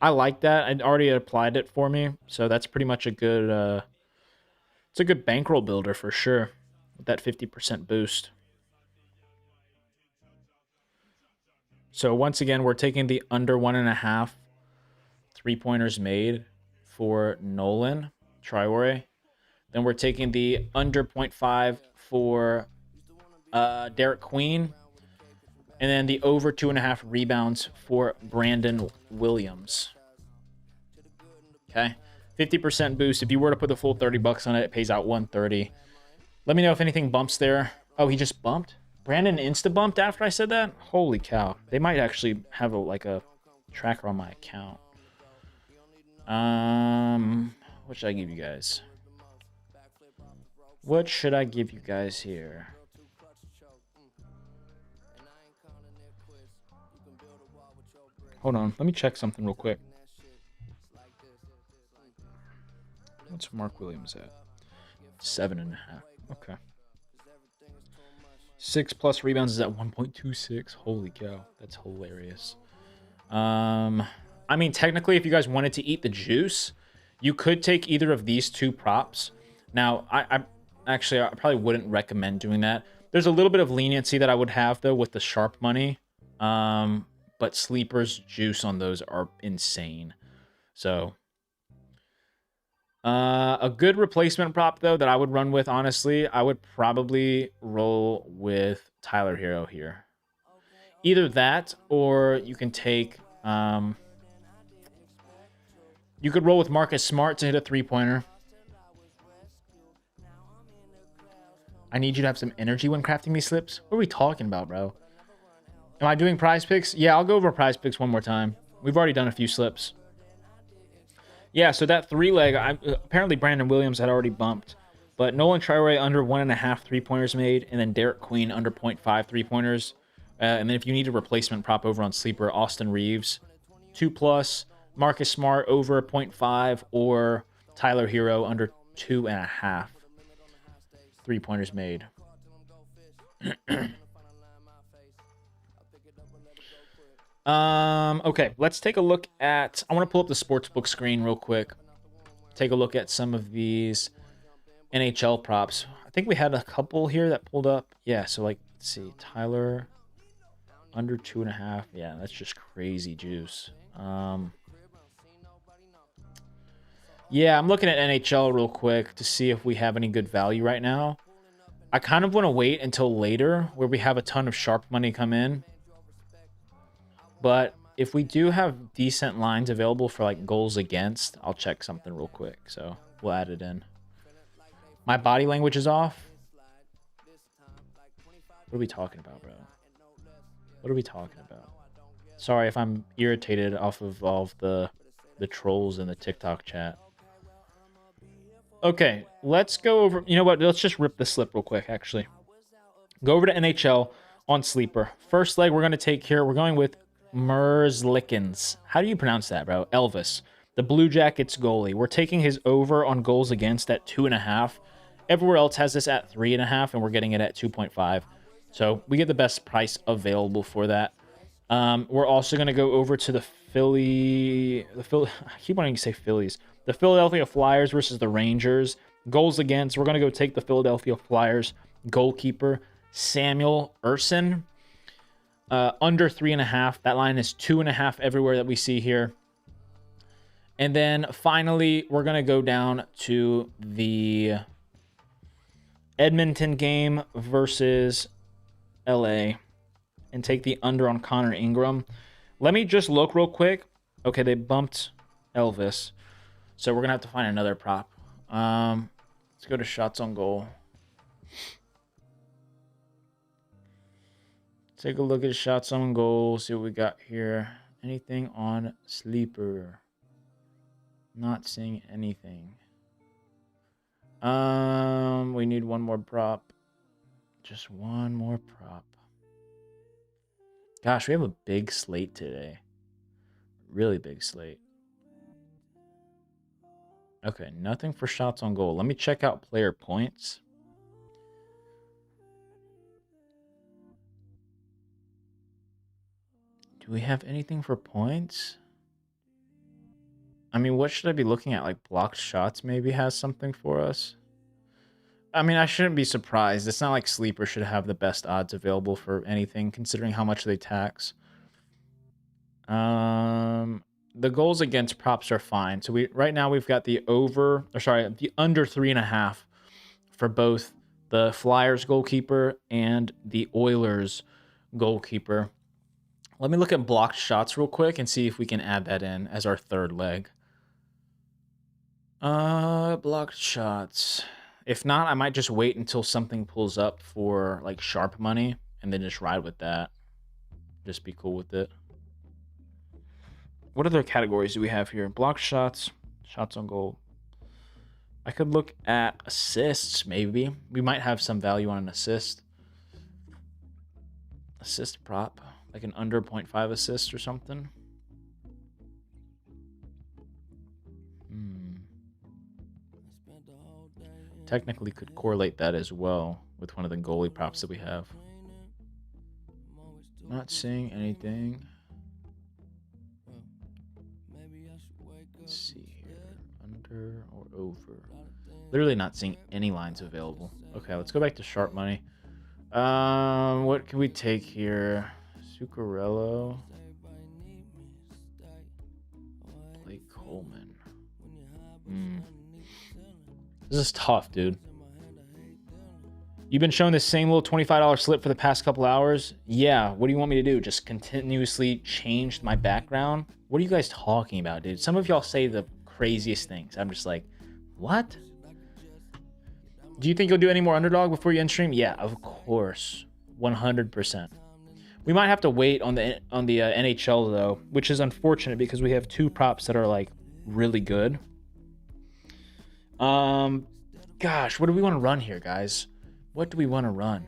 I like that. I'd already applied it for me, so that's pretty much a good... it's a good bankroll builder for sure, with that 50% boost. So once again, we're taking the under 1.5 3-pointers made for Nolan Traore. Then we're taking the under 0.5 for Derek Queen. And then the over 2.5 rebounds for Brandon Williams. Okay. 50% boost. If you were to put the full $30 on it, it pays out 130. Let me know if anything bumps there. Oh, he just bumped? Brandon insta-bumped after I said that? Holy cow. They might actually have a tracker on my account. What should I give you guys? What should I give you guys here? Hold on. Let me check something real quick. What's Mark Williams at? 7.5. Okay. 6+ rebounds is at 1.26. Holy cow. That's hilarious. I mean, technically, if you guys wanted to eat the juice, you could take either of these two props. Now, I probably wouldn't recommend doing that. There's a little bit of leniency that I would have though with the sharp money. But sleepers juice on those are insane. So a good replacement prop though that I would run with, honestly, I would probably roll with Tyler Hero here. Either that, or you can take you could roll with Marcus Smart to hit a 3-pointer. I need you to have some energy when crafting these slips. What are we talking about, bro? Am I doing prize picks? Yeah, I'll go over prize picks one more time. We've already done a few slips. Yeah, so that 3-leg, apparently Brandon Williams had already bumped. But Nolan Traore under 1.5 3-pointers made, and then Derek Queen under 0.5 3-pointers. And then if you need a replacement prop over on Sleeper, Austin Reeves, 2+, Marcus Smart over 0.5, or Tyler Hero under 2.5 3-pointers made. Okay, let's take a look at... I want to pull up the sportsbook screen real quick. Take a look at some of these NHL props. I think we had a couple here that pulled up. Yeah, so like, let's see. Tyler under 2.5. Yeah, that's just crazy juice. Yeah, I'm looking at NHL real quick to see if we have any good value right now. I kind of want to wait until later where we have a ton of sharp money come in. But if we do have decent lines available for like goals against, I'll check something real quick. So we'll add it in. My body language is off. What are we talking about, bro? What are we talking about? Sorry if I'm irritated off of all of the trolls in the TikTok chat. Okay, let's go over... You know what? Let's just rip the slip real quick, actually. Go over to NHL on Sleeper. First leg we're going to take here. We're going with Merzlikins. How do you pronounce that, bro? Elvis. The Blue Jackets goalie. We're taking his over on goals against at 2.5. Everywhere else has this at 3.5, and we're getting it at 2.5. So we get the best price available for that. We're also going to go over to the I keep wanting to say Phillies. The Philadelphia Flyers versus the Rangers. Goals against. We're going to go take the Philadelphia Flyers goalkeeper, Samuel Ersson. Under 3.5. That line is 2.5 everywhere that we see here. And then finally, we're going to go down to the Edmonton game versus LA and take the under on Connor Ingram. Let me just look real quick. Okay, they bumped Elvis. So we're going to have to find another prop. Let's go to shots on goal. Take a look at shots on goal. See what we got here. Anything on Sleeper? Not seeing anything. We need one more prop. Just one more prop. Gosh, we have a big slate today. Really big slate. Okay, nothing for shots on goal. Let me check out player points. Do we have anything for points? I mean, what should I be looking at? Like blocked shots maybe has something for us. I mean, I shouldn't be surprised. It's not like Sleeper should have the best odds available for anything, considering how much they tax. The goals against props are fine. So right now we've got the under 3.5 for both the Flyers goalkeeper and the Oilers goalkeeper. Let me look at blocked shots real quick and see if we can add that in as our third leg. Blocked shots. If not, I might just wait until something pulls up for like sharp money and then just ride with that. Just be cool with it. What other categories do we have here? Blocked shots, shots on goal. I could look at assists, maybe. We might have some value on an assist. Assist prop. Like an under 0.5 assist or something. Technically could correlate that as well with one of the goalie props that we have. Not seeing anything. Let's see here. Under or over. Literally not seeing any lines available. Okay, let's go back to sharp money. What can we take here? Zuccarello. Blake Coleman. This is tough, dude. You've been showing the same little $25 slip for the past couple hours? Yeah, what do you want me to do? Just continuously change my background? What are you guys talking about, dude? Some of y'all say the craziest things. I'm just like, what? Do you think you'll do any more underdog before you end stream? Yeah, of course. 100%. We might have to wait on the NHL, though, which is unfortunate because we have two props that are, like, really good. Gosh, what do we want to run here, guys? What do we want to run?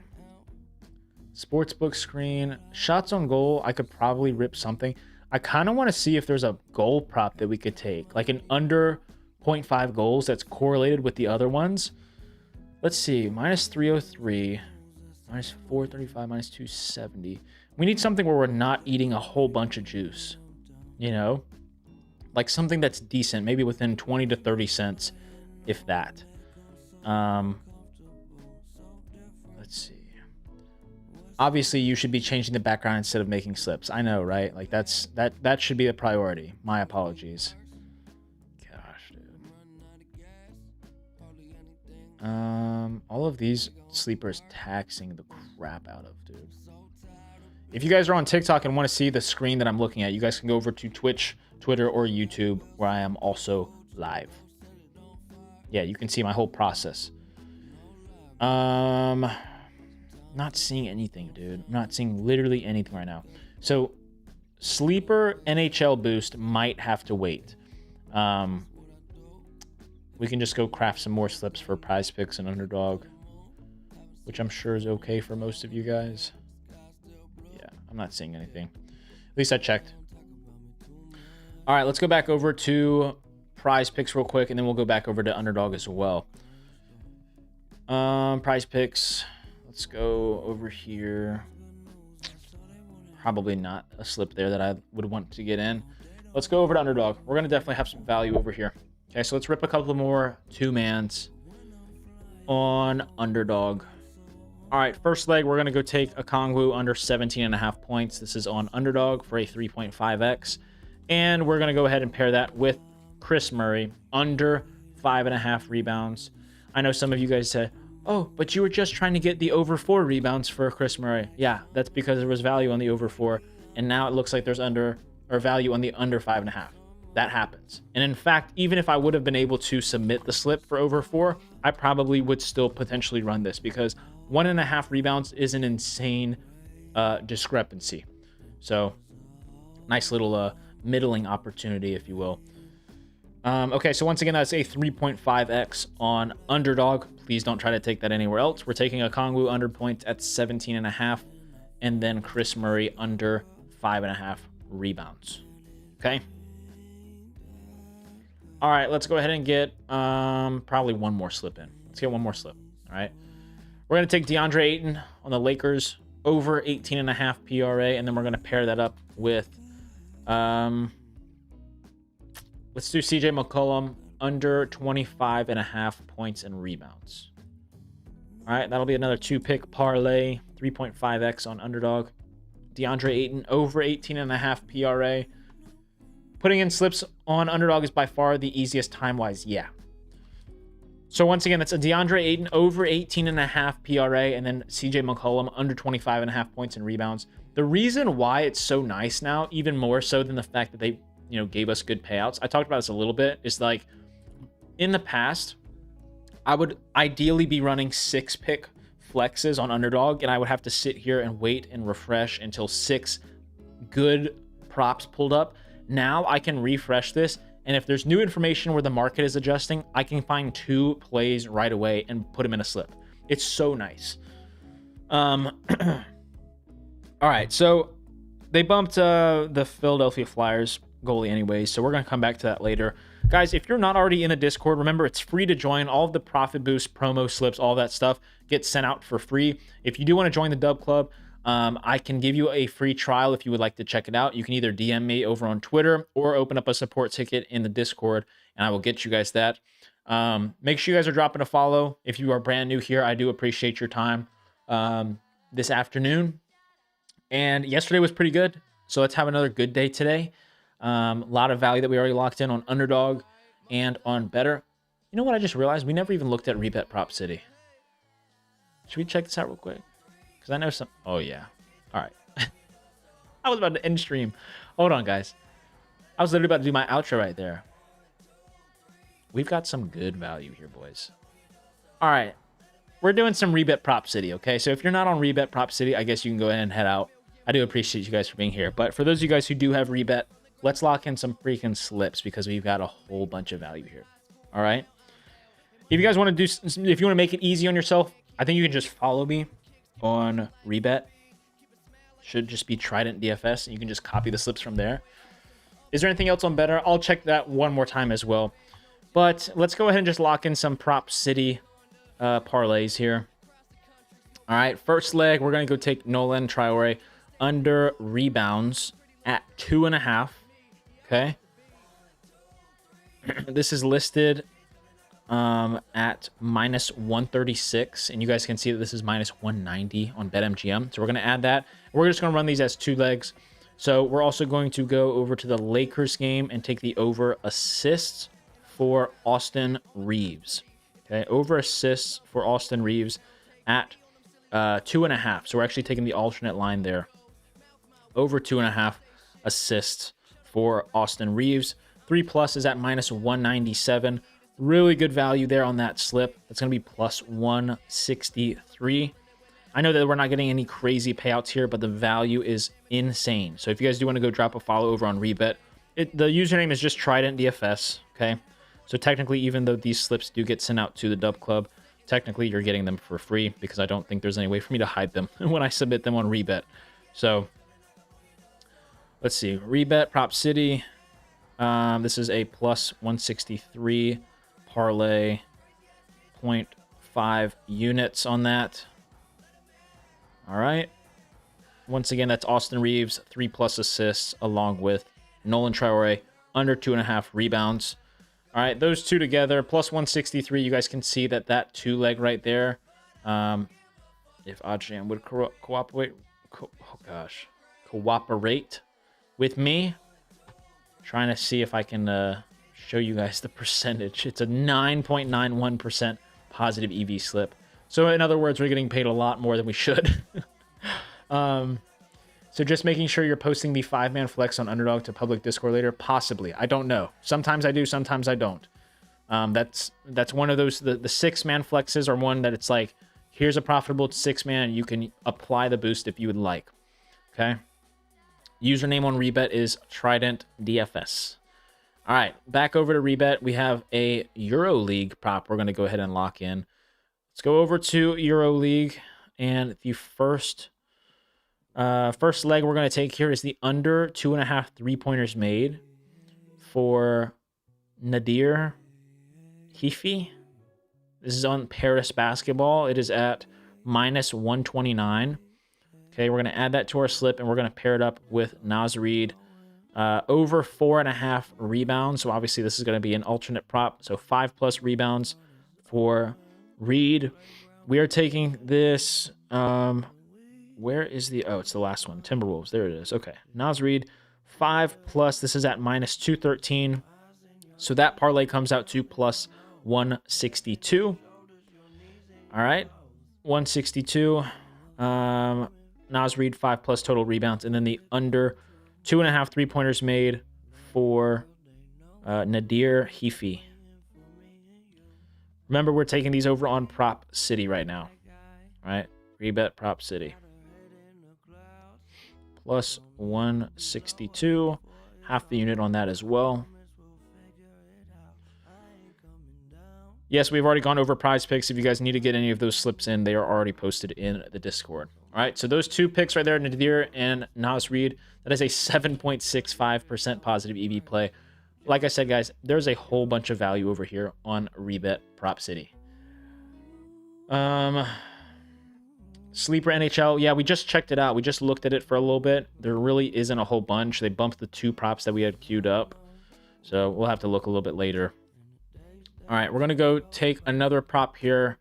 Sportsbook screen. Shots on goal. I could probably rip something. I kind of want to see if there's a goal prop that we could take. Like an under 0.5 goals that's correlated with the other ones. Let's see. Minus 303. Minus 435. Minus 270. We need something where we're not eating a whole bunch of juice. You know? Like something that's decent. Maybe within 20 to 30 cents. If that. Let's see. Obviously, you should be changing the background instead of making slips. I know, right? Like that should be a priority. My apologies. Gosh, dude. All of these sleepers taxing the crap out of, dude. If you guys are on TikTok and want to see the screen that I'm looking at, you guys can go over to Twitch, Twitter, or YouTube, where I am also live. Yeah, you can see my whole process. Not seeing anything, dude. I'm not seeing literally anything right now. So, sleeper NHL boost might have to wait. We can just go craft some more slips for Prize Picks and Underdog, which I'm sure is okay for most of you guys. Yeah, I'm not seeing anything. At least I checked. All right, let's go back over to Prize Picks real quick, and then we'll go back over to Underdog as well. Prize Picks. Let's go over here. Probably not a slip there that I would want to get in. Let's go over to Underdog. We're going to definitely have some value over here. Okay, so let's rip a couple more two-mans on Underdog. All right, first leg, we're going to go take a Kongwu under 17.5 points. This is on Underdog for a 3.5x. And we're going to go ahead and pair that with Chris Murray under 5.5 rebounds. I know some of you guys said, oh, but you were just trying to get the over 4 rebounds for Chris Murray. Yeah, that's because there was value on the over 4, and now it looks like there's value on the under 5.5. That happens. And in fact, even if I would have been able to submit the slip for over 4, I probably would still potentially run this because 1.5 rebounds is an insane discrepancy. So, nice little middling opportunity, if you will. Okay, so once again, that's a 3.5x on Underdog. Please don't try to take that anywhere else. We're taking a Kongwu under points at 17.5, and then Chris Murray under 5.5 rebounds. Okay. All right, let's go ahead and get probably one more slip in. Let's get one more slip. All right. We're going to take DeAndre Ayton on the Lakers over 18.5 PRA, and then we're going to pair that up with let's do CJ McCollum under 25.5 points and rebounds. All right, that'll be another 2-pick parlay, 3.5x on Underdog. DeAndre Ayton over 18.5 PRA. Putting in slips on Underdog is by far the easiest time-wise, yeah. So once again, that's a DeAndre Ayton over 18.5 PRA, and then CJ McCollum under 25.5 points and rebounds. The reason why it's so nice now, even more so than the fact that they gave us good payouts. I talked about this a little bit. Is like in the past, I would ideally be running 6-pick flexes on Underdog, and I would have to sit here and wait and refresh until 6 good props pulled up. Now I can refresh this, and if there's new information where the market is adjusting, I can find 2 plays right away and put them in a slip. It's so nice. All right, so they bumped the Philadelphia Flyers goalie anyways, so we're going to come back to that later. Guys, if you're not already in the Discord, remember it's free to join. All of the profit boost, promo slips, all that stuff gets sent out for free. If you do want to join the Dub Club, I can give you a free trial if you would like to check it out. You can either DM me over on Twitter or open up a support ticket in the Discord, and I will get you guys that. Make sure you guys are dropping a follow. If you are brand new here, I do appreciate your time. this afternoon. And yesterday was pretty good. So let's have another good day today. A lot of value that we already locked in on Underdog and on Better. You know what I just realized? We never even looked at Rebet Prop City. Should we check this out real quick? Because I know some... Oh, yeah. All right. I was about to end stream. Hold on, guys. I was literally about to do my outro right there. We've got some good value here, boys. All right. We're doing some Rebet Prop City, okay? So if you're not on Rebet Prop City, I guess you can go ahead and head out. I do appreciate you guys for being here. But for those of you guys who do have Rebet, let's lock in some freaking slips because we've got a whole bunch of value here. All right? If you guys want to do... If you want to make it easy on yourself, I think you can just follow me on Rebet. Should just be Trident DFS, and you can just copy the slips from there. Is there anything else on Better? I'll check that one more time as well. But let's go ahead and just lock in some Prop City parlays here. All right, first leg, we're going to go take Nolan Traore under rebounds at 2.5. Okay. This is listed at minus 136, and you guys can see that this is minus 190 on BetMGM. So we're going to add that. We're just going to run these as 2 legs. So we're also going to go over to the Lakers game and take the over assists for Austin Reeves. Okay, over assists for Austin Reeves at 2.5. So we're actually taking the alternate line there. Over 2.5 assists for Austin Reeves. 3+ is at minus 197. Really good value there on that slip. That's going to be plus 163. I know that we're not getting any crazy payouts here, but the value is insane. So if you guys do want to go drop a follow over on Rebet, the username is just Trident DFS, okay? So technically, even though these slips do get sent out to the Dub Club, technically you're getting them for free because I don't think there's any way for me to hide them when I submit them on Rebet. So let's see. Rebet, Prop City. This is a plus 163 parlay, 0.5 units on that. All right. Once again, that's Austin Reeves, 3+ assists, along with Nolan Traore, under 2.5 rebounds. All right, those two together, plus 163. You guys can see that 2-leg right there. If Adrian would cooperate with me, trying to see if I can show you guys the percentage. It's a 9.91% positive EV slip. So in other words, we're getting paid a lot more than we should. So just making sure you're posting the 5-man flex on Underdog to public Discord later. Possibly. I don't know. Sometimes I do, sometimes I don't. That's one of those. The 6-man flexes are one that it's like, here's a profitable 6-man. You can apply the boost if you would like. Okay. Username on Rebet is Trident DFS. All right, back over to Rebet. We have a EuroLeague prop we're going to go ahead and lock in. Let's go over to EuroLeague, and the first leg we're going to take here is the under 2.5 3-pointers made for Nadir Hifi. This is on Paris Basketball. It is at minus 129. Okay, we're going to add that to our slip, and we're going to pair it up with Naz Reid. Over 4.5 rebounds. So obviously this is going to be an alternate prop. So 5+ rebounds for Reid. We are taking this. Where is the... Oh, it's the last one. Timberwolves. There it is. Okay. Naz Reid, 5+. This is at minus 213. So that parlay comes out to plus 162. All right. 162. Naz Reid, 5+ total rebounds. And then the under 2.5 3-pointers made for Nadir Hifi. Remember, we're taking these over on Prop City right now. All right, Rebet Prop City. Plus 162. Half the unit on that as well. Yes, we've already gone over prize picks. If you guys need to get any of those slips in, they are already posted in the Discord. All right, so those 2 picks right there, Nadir and Naz Reid, that is a 7.65% positive EV play. Like I said, guys, there's a whole bunch of value over here on Rebet Prop City. Sleeper NHL, yeah, we just checked it out. We just looked at it for a little bit. There really isn't a whole bunch. They bumped the 2 props that we had queued up. So we'll have to look a little bit later. All right, we're going to go take another prop here.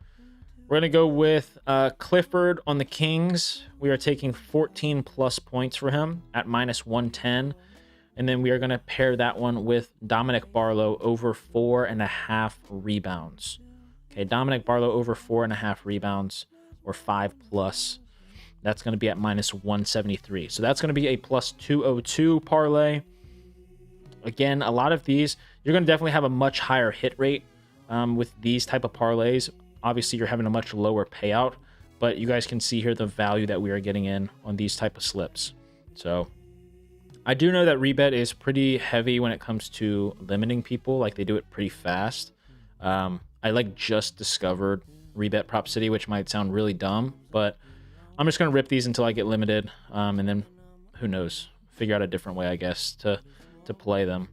We're going to go with Clifford on the Kings. We are taking 14 plus points for him at -110. And then we are going to pair that one with Dominic Barlow over 4.5 rebounds. Okay, Dominic Barlow over 4.5 rebounds or 5 plus. That's going to be at -173. So that's going to be a +202 parlay. Again, a lot of these, you're going to definitely have a much higher hit rate with these type of parlays. Obviously, you're having a much lower payout, but you guys can see here the value that we are getting in on these type of slips. So I do know that Rebet is pretty heavy when it comes to limiting people. Like, they do it pretty fast. I just discovered Rebet Prop City, which might sound really dumb, but I'm just going to rip these until I get limited. And then who knows, figure out a different way, I guess, to play them.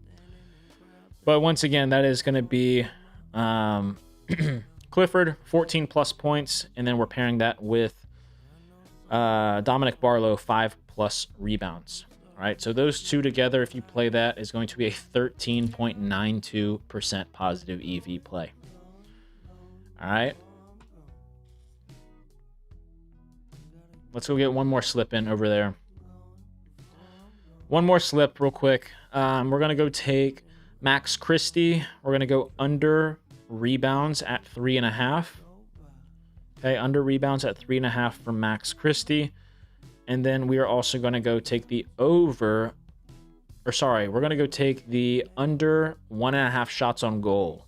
But once again, that is going to be Clifford, 14 plus points. And then we're pairing that with Dominic Barlow, 5 plus rebounds. All right, so those two together, if you play that, is going to be a 13.92% positive EV play. All right. Let's go get one more slip in over there. One more slip real quick. We're going to go take Max Christie. We're going to go under rebounds at 3.5. Okay, under rebounds at 3.5 for Max Christie. And then we are also going to go take the we're going to go take the under 1.5 shots on goal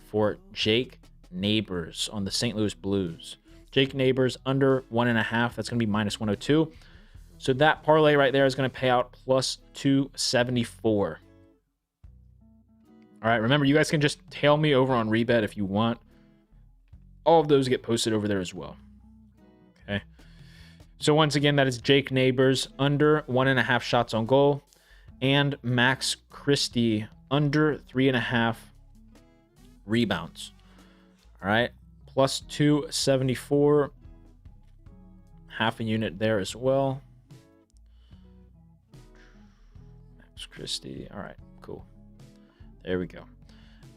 for Jake Neighbors on the St. Louis Blues. Jake Neighbors under 1.5. That's going to be -102. So that parlay right there is going to pay out +274. All right, remember, you guys can just tail me over on Rebet if you want. All of those get posted over there as well. Okay. So once again, that is Jake Neighbors under 1.5 shots on goal and Max Christie under 3.5 rebounds. All right, +274, half a unit there as well. Max Christie. All right, cool. There we go.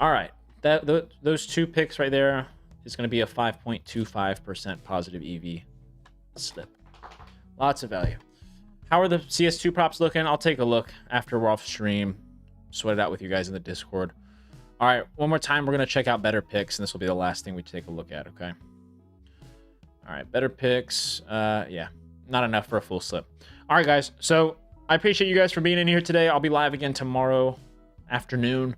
All right, those two picks right there is going to be a 5.25% positive EV slip. Lots of value. How are the CS2 props looking? I'll take a look after we're off stream. Sweat it out with you guys in the Discord. All right, one more time, we're going to check out better picks, and this will be the last thing we take a look at, okay? All right, better picks. Yeah, not enough for a full slip. All right, guys, so I appreciate you guys for being in here today. I'll be live again tomorrow afternoon.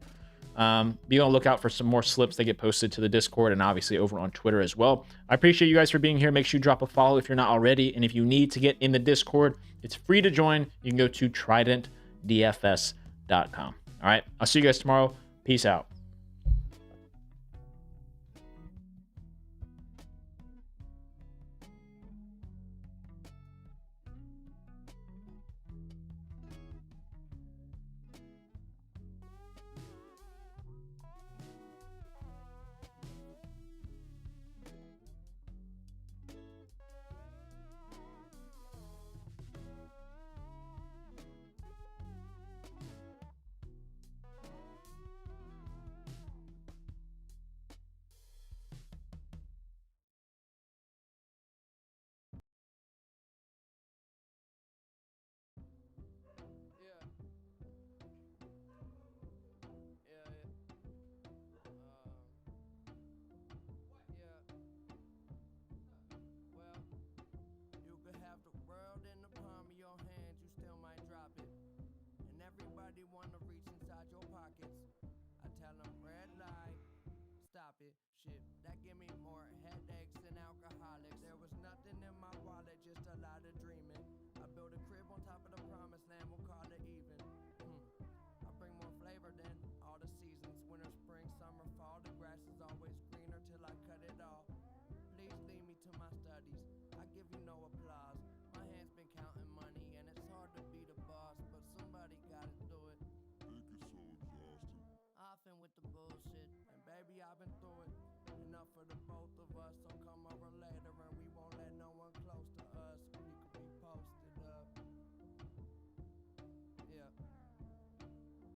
Be on the lookout for some more slips that get posted to the Discord and obviously over on Twitter as well. I appreciate you guys for being here. Make sure you drop a follow if you're not already. And if you need to get in the Discord, it's free to join. You can go to tridentdfs.com. All right, I'll see you guys tomorrow. Peace out. I've been through it, enough for the both of us. So come